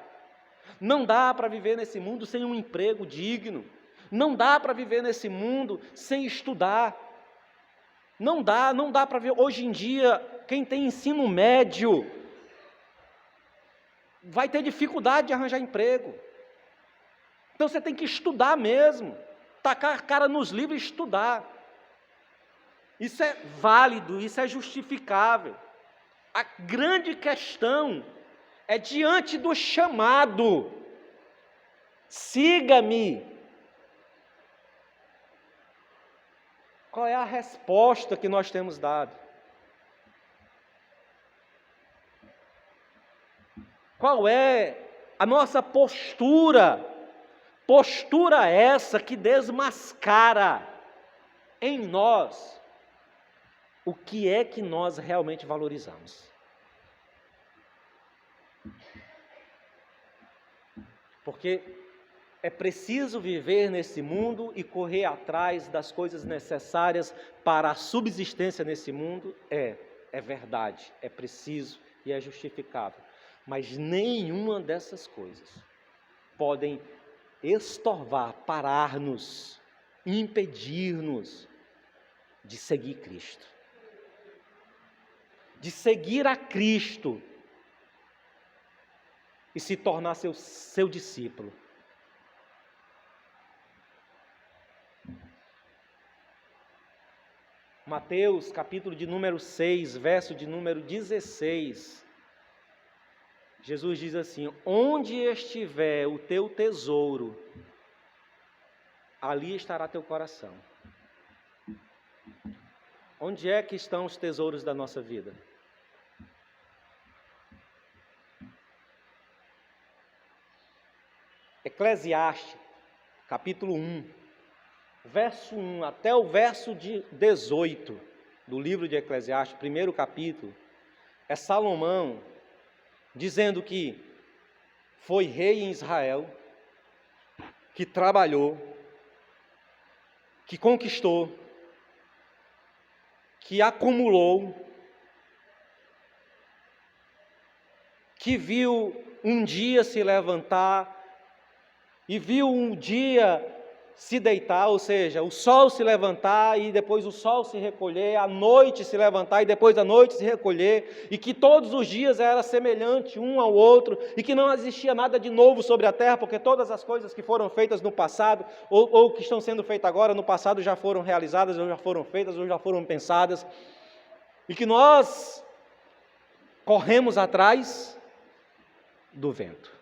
Não dá para viver nesse mundo sem um emprego digno. Não dá para viver nesse mundo sem estudar. Não dá para ver. Hoje em dia, quem tem ensino médio vai ter dificuldade de arranjar emprego. Então você tem que estudar mesmo. Tacar a cara nos livros e estudar. Isso é válido, isso é justificável. A grande questão é diante do chamado, siga-me. Qual é a resposta que nós temos dado? Qual é a nossa postura? Postura essa que desmascara em nós o que é que nós realmente valorizamos. Porque é preciso viver nesse mundo e correr atrás das coisas necessárias para a subsistência nesse mundo, é verdade, é preciso e é justificável. Mas nenhuma dessas coisas podem estorvar, parar-nos, impedir-nos de seguir Cristo. De seguir a Cristo e se tornar seu discípulo. Mateus, capítulo de número 6, verso de número 16. Jesus diz assim: onde estiver o teu tesouro, ali estará teu coração. Onde é que estão os tesouros da nossa vida? Eclesiastes, capítulo 1, verso 1 até o verso 18 do livro de Eclesiastes, primeiro capítulo, é Salomão dizendo que foi rei em Israel, que trabalhou, que conquistou, que acumulou, que viu um dia se levantar e viu um dia se deitar, ou seja, o sol se levantar e depois o sol se recolher, a noite se levantar e depois a noite se recolher, e que todos os dias era semelhante um ao outro, e que não existia nada de novo sobre a terra, porque todas as coisas que foram feitas no passado, ou que estão sendo feitas agora, no passado já foram realizadas, ou já foram feitas, ou já foram pensadas, e que nós corremos atrás do vento.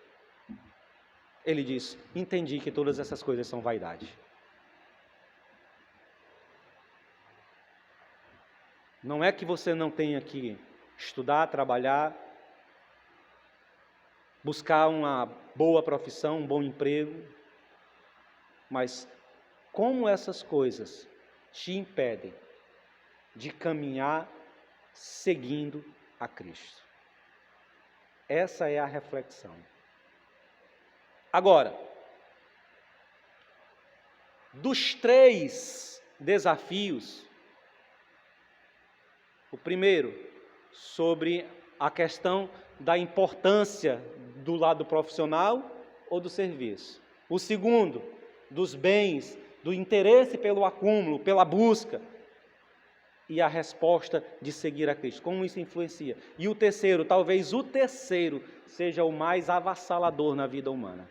Ele diz: entendi que todas essas coisas são vaidade. Não é que você não tenha que estudar, trabalhar, buscar uma boa profissão, um bom emprego, mas como essas coisas te impedem de caminhar seguindo a Cristo? Essa é a reflexão. Agora, dos 3 desafios, o primeiro, sobre a questão da importância do lado profissional ou do serviço. O segundo, dos bens, do interesse pelo acúmulo, pela busca. E a resposta de seguir a Cristo, como isso influencia. E o terceiro, talvez o terceiro, seja o mais avassalador na vida humana,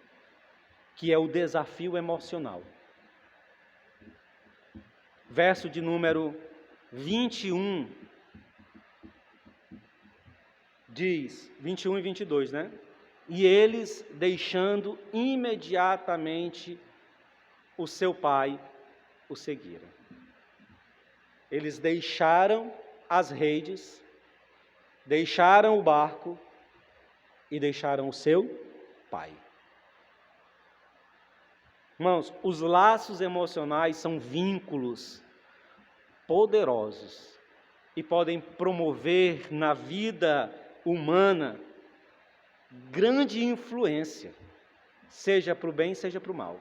que é o desafio emocional. Verso de número 21, diz, 21 e 22, né? E eles, deixando imediatamente o seu pai, o seguiram. Eles deixaram as redes, deixaram o barco e deixaram o seu pai. Irmãos, os laços emocionais são vínculos poderosos e podem promover na vida humana grande influência, seja para o bem, seja para o mal.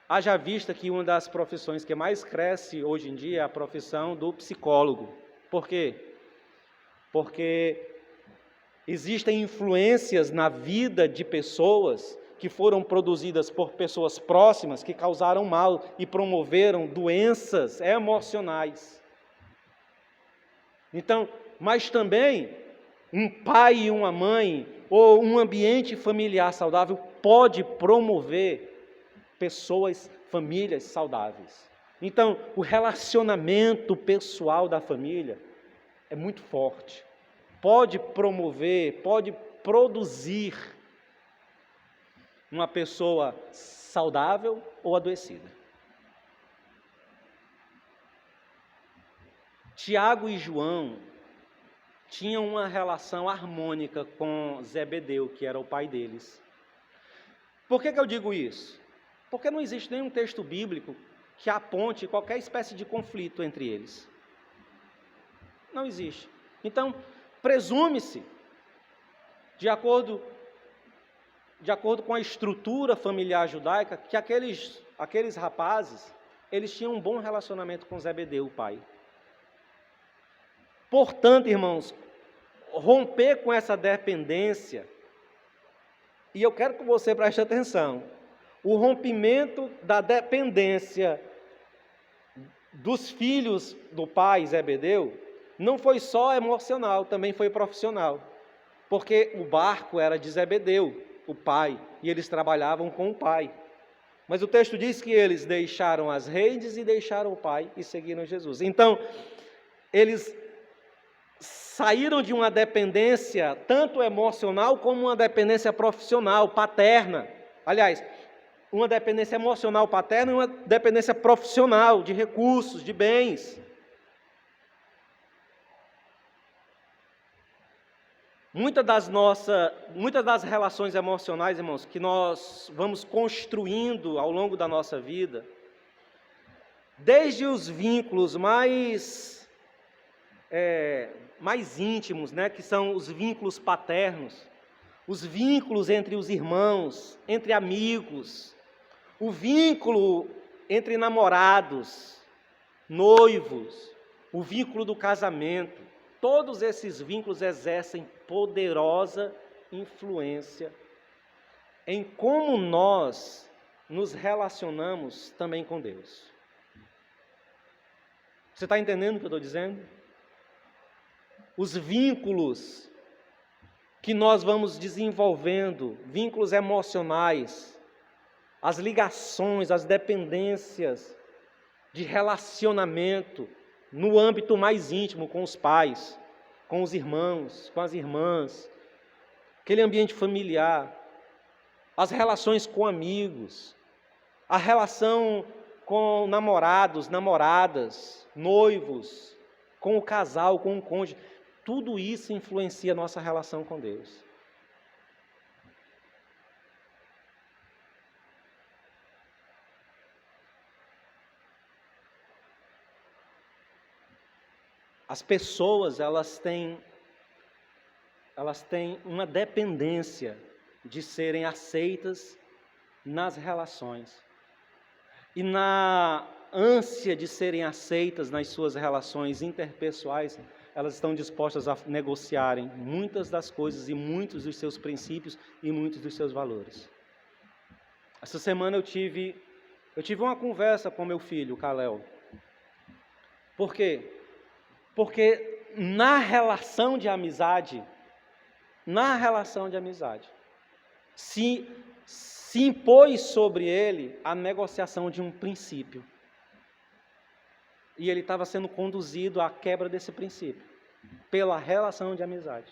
Haja vista que uma das profissões que mais cresce hoje em dia é a profissão do psicólogo. Por quê? Porque existem influências na vida de pessoas que foram produzidas por pessoas próximas, que causaram mal e promoveram doenças emocionais. Então, mas também um pai e uma mãe, ou um ambiente familiar saudável, pode promover pessoas, famílias saudáveis. Então, o relacionamento pessoal da família é muito forte. Pode promover, pode produzir uma pessoa saudável ou adoecida. Tiago e João tinham uma relação harmônica com Zebedeu, que era o pai deles. Por que eu digo isso? Porque não existe nenhum texto bíblico que aponte qualquer espécie de conflito entre eles. Não existe. Então, presume-se, de acordo com a estrutura familiar judaica, que aqueles rapazes, eles tinham um bom relacionamento com Zebedeu, o pai. Portanto, irmãos, romper com essa dependência, e eu quero que você preste atenção, o rompimento da dependência dos filhos do pai Zebedeu não foi só emocional, também foi profissional, porque o barco era de Zebedeu, o pai, e eles trabalhavam com o pai. Mas o texto diz que eles deixaram as redes e deixaram o pai e seguiram Jesus. Então, eles saíram de uma dependência tanto emocional como uma dependência profissional, paterna. Aliás, uma dependência emocional paterna e uma dependência profissional, de recursos, de bens. Muitas das relações emocionais, irmãos, que nós vamos construindo ao longo da nossa vida, desde os vínculos mais íntimos, né, que são os vínculos paternos, os vínculos entre os irmãos, entre amigos, o vínculo entre namorados, noivos, o vínculo do casamento, todos esses vínculos exercem poderosa influência em como nós nos relacionamos também com Deus. Você está entendendo o que eu estou dizendo? Os vínculos que nós vamos desenvolvendo, vínculos emocionais, as ligações, as dependências de relacionamento no âmbito mais íntimo com os pais, com os irmãos, com as irmãs, aquele ambiente familiar, as relações com amigos, a relação com namorados, namoradas, noivos, com o casal, com o cônjuge, tudo isso influencia a nossa relação com Deus. As pessoas, elas têm uma dependência de serem aceitas nas relações. E na ânsia de serem aceitas nas suas relações interpessoais, elas estão dispostas a negociarem muitas das coisas e muitos dos seus princípios e muitos dos seus valores. Essa semana eu tive uma conversa com meu filho, o Kalel. Por quê? Porque na relação de amizade, se impôs sobre ele a negociação de um princípio. E ele estava sendo conduzido à quebra desse princípio, pela relação de amizade.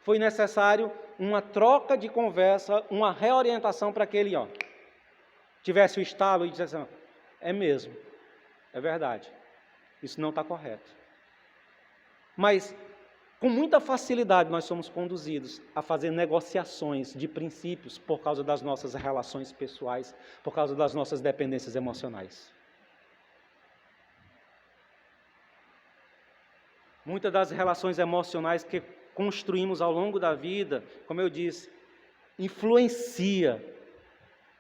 Foi necessário uma troca de conversa, uma reorientação para que ele tivesse o estalo e dissesse, é mesmo, é verdade, isso não está correto. Mas, com muita facilidade, nós somos conduzidos a fazer negociações de princípios por causa das nossas relações pessoais, por causa das nossas dependências emocionais. Muitas das relações emocionais que construímos ao longo da vida, como eu disse, influencia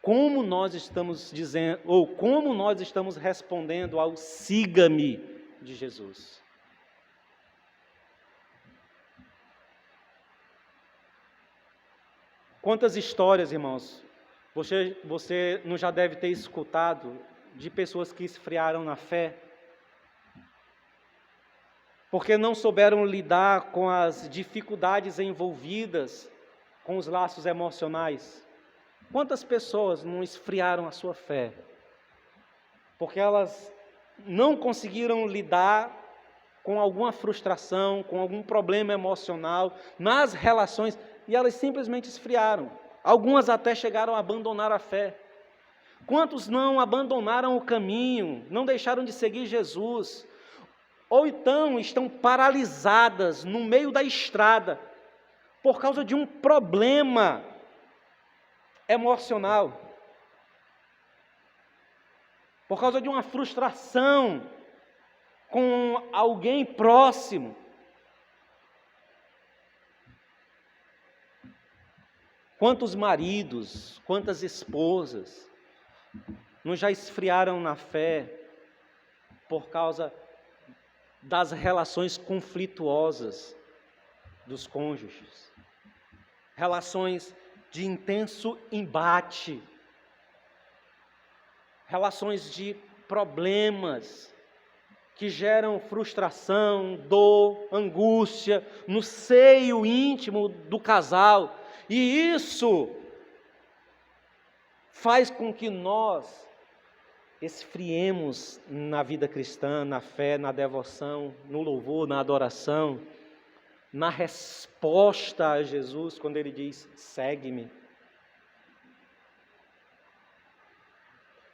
como nós estamos dizendo, ou como nós estamos respondendo ao siga-me de Jesus. Quantas histórias, irmãos, você não já deve ter escutado de pessoas que esfriaram na fé, porque não souberam lidar com as dificuldades envolvidas com os laços emocionais. Quantas pessoas não esfriaram a sua fé, porque elas não conseguiram lidar com alguma frustração, com algum problema emocional nas relações, e elas simplesmente esfriaram. Algumas até chegaram a abandonar a fé. Quantos não abandonaram o caminho, não deixaram de seguir Jesus, ou então estão paralisadas no meio da estrada, por causa de um problema emocional, por causa de uma frustração com alguém próximo. Quantos maridos, quantas esposas não já esfriaram na fé por causa das relações conflituosas dos cônjuges, relações de intenso embate, relações de problemas que geram frustração, dor, angústia no seio íntimo do casal. E isso faz com que nós esfriemos na vida cristã, na fé, na devoção, no louvor, na adoração, na resposta a Jesus, quando Ele diz, segue-me.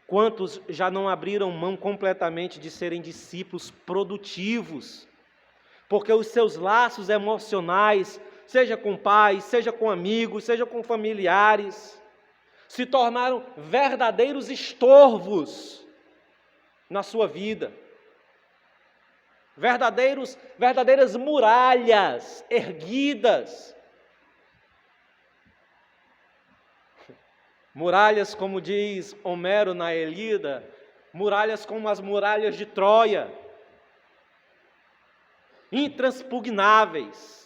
Quantos já não abriram mão completamente de serem discípulos produtivos, porque os seus laços emocionais, seja com pais, seja com amigos, seja com familiares, se tornaram verdadeiros estorvos na sua vida, verdadeiras muralhas erguidas, muralhas, como diz Homero na Ilíada, muralhas como as muralhas de Troia, intransponáveis.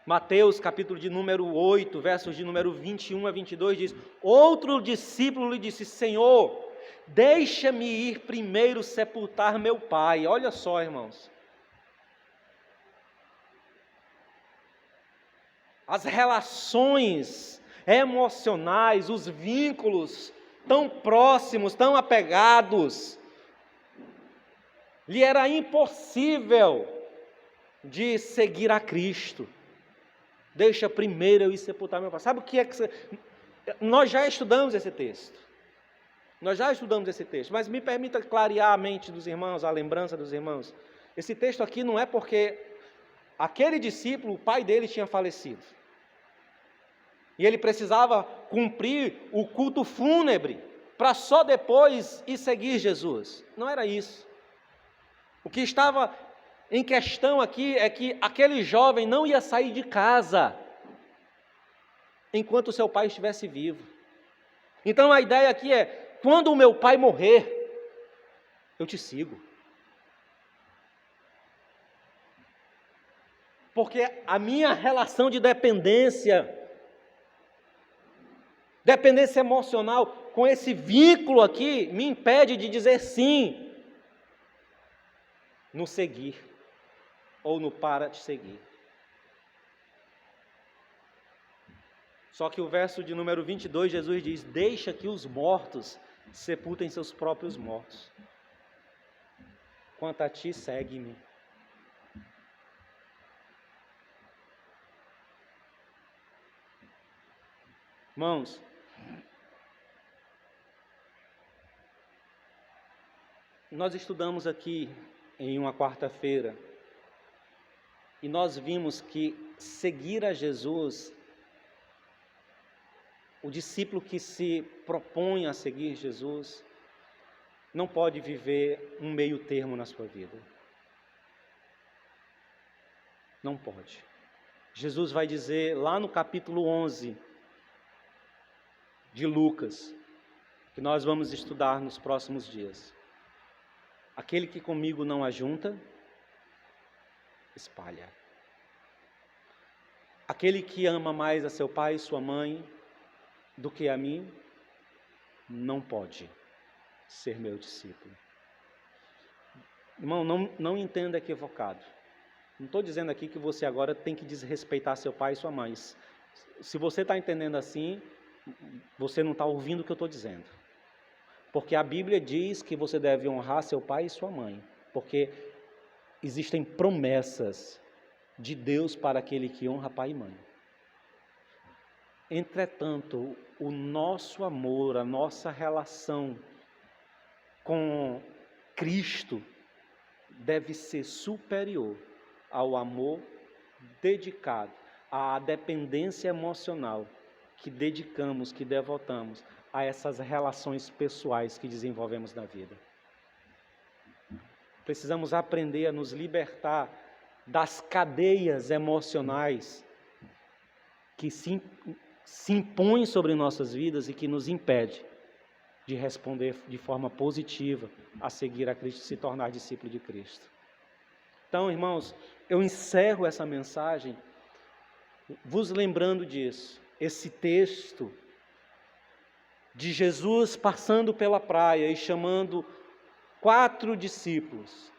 Mateus, capítulo de número 8, versos de número 21 a 22, diz: outro discípulo lhe disse: Senhor, deixa-me ir primeiro sepultar meu pai. Olha só, irmãos. As relações emocionais, os vínculos tão próximos, tão apegados, lhe era impossível de seguir a Cristo. Deixa primeiro eu ir sepultar meu pai. Sabe o que é que você... Nós já estudamos esse texto. Mas me permita clarear a mente dos irmãos, a lembrança dos irmãos. Esse texto aqui não é porque aquele discípulo, o pai dele tinha falecido. E ele precisava cumprir o culto fúnebre para só depois ir seguir Jesus. Não era isso. O que estava em questão aqui é que aquele jovem não ia sair de casa enquanto seu pai estivesse vivo. Então a ideia aqui é: quando o meu pai morrer, eu te sigo. Porque a minha relação de dependência emocional com esse vínculo aqui, me impede de dizer sim no seguir ou no para de seguir. Só que o verso de número 22, Jesus diz: deixa que os mortos sepultem seus próprios mortos. Quanto a ti, segue-me. Irmãos, nós estudamos aqui em uma quarta-feira e nós vimos que seguir a Jesus, o discípulo que se propõe a seguir Jesus, não pode viver um meio termo na sua vida. Não pode. Jesus vai dizer lá no capítulo 11 de Lucas, que nós vamos estudar nos próximos dias: aquele que comigo não ajunta, espalha. Aquele que ama mais a seu pai e sua mãe do que a mim, não pode ser meu discípulo. Irmão, não entenda equivocado. Não estou dizendo aqui que você agora tem que desrespeitar seu pai e sua mãe. Se você está entendendo assim, você não está ouvindo o que eu estou dizendo. Porque a Bíblia diz que você deve honrar seu pai e sua mãe. Porque existem promessas de Deus para aquele que honra pai e mãe. Entretanto, o nosso amor, a nossa relação com Cristo deve ser superior ao amor dedicado, à dependência emocional que dedicamos, que devotamos a essas relações pessoais que desenvolvemos na vida. Precisamos aprender a nos libertar das cadeias emocionais que se impõem sobre nossas vidas e que nos impede de responder de forma positiva a seguir a Cristo, se tornar discípulo de Cristo. Então, irmãos, eu encerro essa mensagem vos lembrando disso. Esse texto de Jesus passando pela praia e chamando 4 discípulos,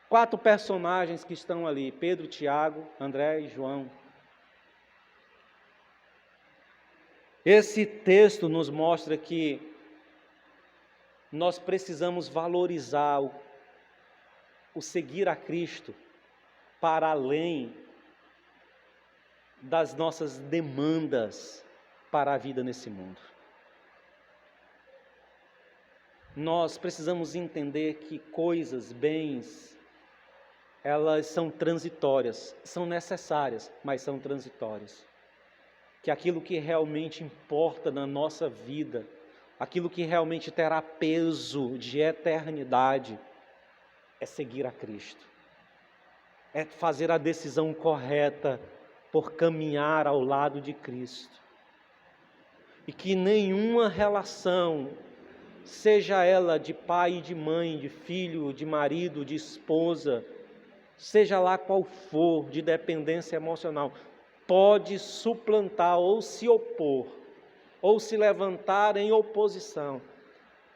4 personagens que estão ali: Pedro, Tiago, André e João. Esse texto nos mostra que nós precisamos valorizar o seguir a Cristo para além das nossas demandas para a vida nesse mundo. Nós precisamos entender que coisas, bens, elas são transitórias, são necessárias, mas são transitórias. Que aquilo que realmente importa na nossa vida, aquilo que realmente terá peso de eternidade, é seguir a Cristo. É fazer a decisão correta por caminhar ao lado de Cristo. E que nenhuma relação, seja ela de pai e de mãe, de filho, de marido, de esposa, seja lá qual for, de dependência emocional, pode suplantar ou se opor, ou se levantar em oposição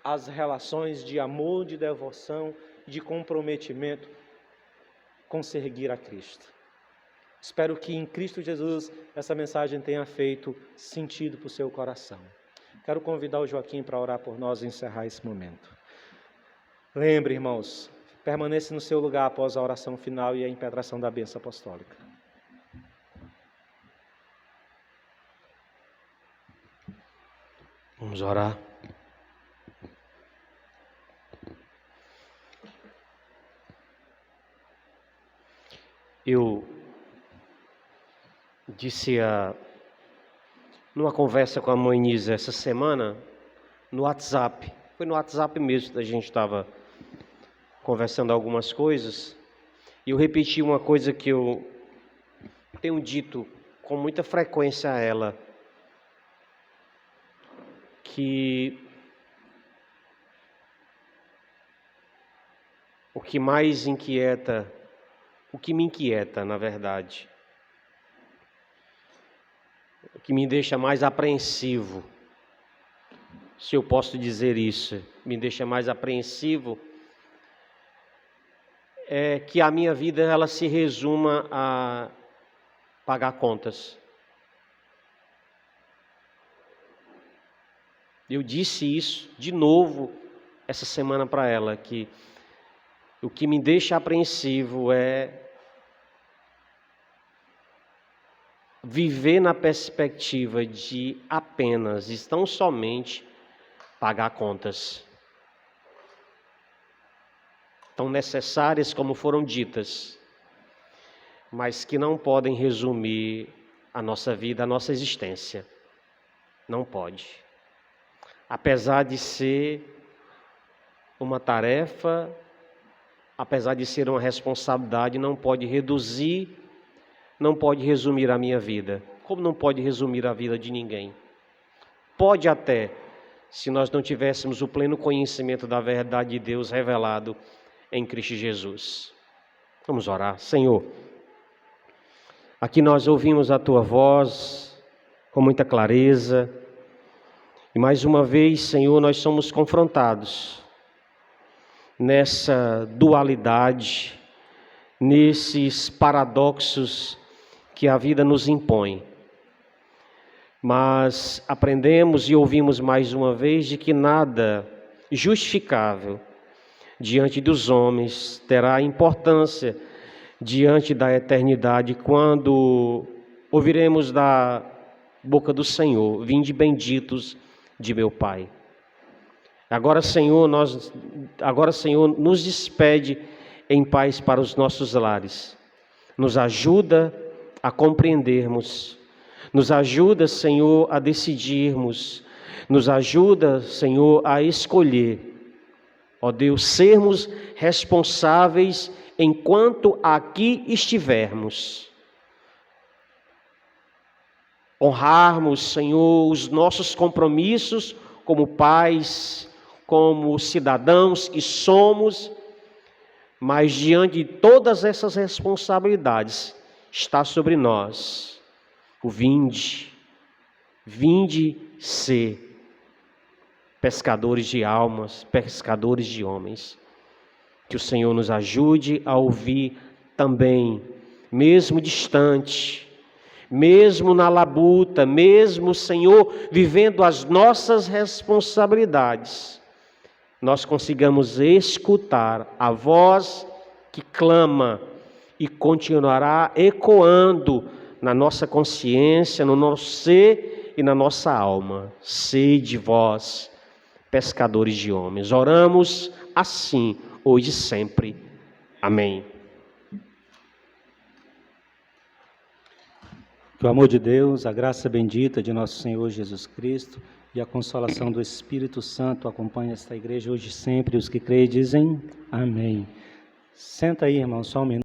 às relações de amor, de devoção, de comprometimento com seguir a Cristo. Espero que em Cristo Jesus essa mensagem tenha feito sentido para o seu coração. Quero convidar o Joaquim para orar por nós e encerrar esse momento. Lembre, irmãos, permaneça no seu lugar após a oração final e a impetração da bênção apostólica. Vamos orar. Eu disse numa conversa com a mãe Nisa essa semana, no WhatsApp, foi no WhatsApp mesmo que a gente estava conversando algumas coisas, e eu repeti uma coisa que eu tenho dito com muita frequência a ela, que o que mais inquieta, o que me inquieta, na verdade, o que me deixa mais apreensivo, se eu posso dizer isso, me deixa mais apreensivo, é que a minha vida ela se resuma a pagar contas. Eu disse isso de novo essa semana para ela, que o que me deixa apreensivo é viver na perspectiva de apenas e tão somente pagar contas. Tão necessárias como foram ditas, mas que não podem resumir a nossa vida, a nossa existência. Não pode. Apesar de ser uma tarefa, apesar de ser uma responsabilidade, não pode reduzir, não pode resumir a minha vida, como não pode resumir a vida de ninguém. Pode até, se nós não tivéssemos o pleno conhecimento da verdade de Deus revelado em Cristo Jesus. Vamos orar. Senhor, aqui nós ouvimos a Tua voz com muita clareza, e mais uma vez, Senhor, nós somos confrontados nessa dualidade, nesses paradoxos que a vida nos impõe. Mas aprendemos e ouvimos mais uma vez de que nada justificável diante dos homens terá importância diante da eternidade, quando ouviremos da boca do Senhor: vinde benditos de meu Pai. Agora, Senhor, nos despede em paz para os nossos lares. Nos ajuda a compreendermos. Nos ajuda, Senhor, a decidirmos. Nos ajuda, Senhor, a escolher. Ó Deus, sermos responsáveis enquanto aqui estivermos. Honrarmos, Senhor, os nossos compromissos como pais, como cidadãos que somos, mas diante de todas essas responsabilidades está sobre nós o vinde ser pescadores de almas, pescadores de homens. Que o Senhor nos ajude a ouvir também, mesmo distante, mesmo na labuta, mesmo, Senhor, vivendo as nossas responsabilidades, nós consigamos escutar a voz que clama e continuará ecoando na nossa consciência, no nosso ser e na nossa alma. Sede vós, pescadores de homens. Oramos assim, hoje e sempre. Amém. Que o amor de Deus, a graça bendita de nosso Senhor Jesus Cristo e a consolação do Espírito Santo acompanhe esta igreja hoje e sempre. Os que creem dizem amém. Senta aí, irmão, só um minuto.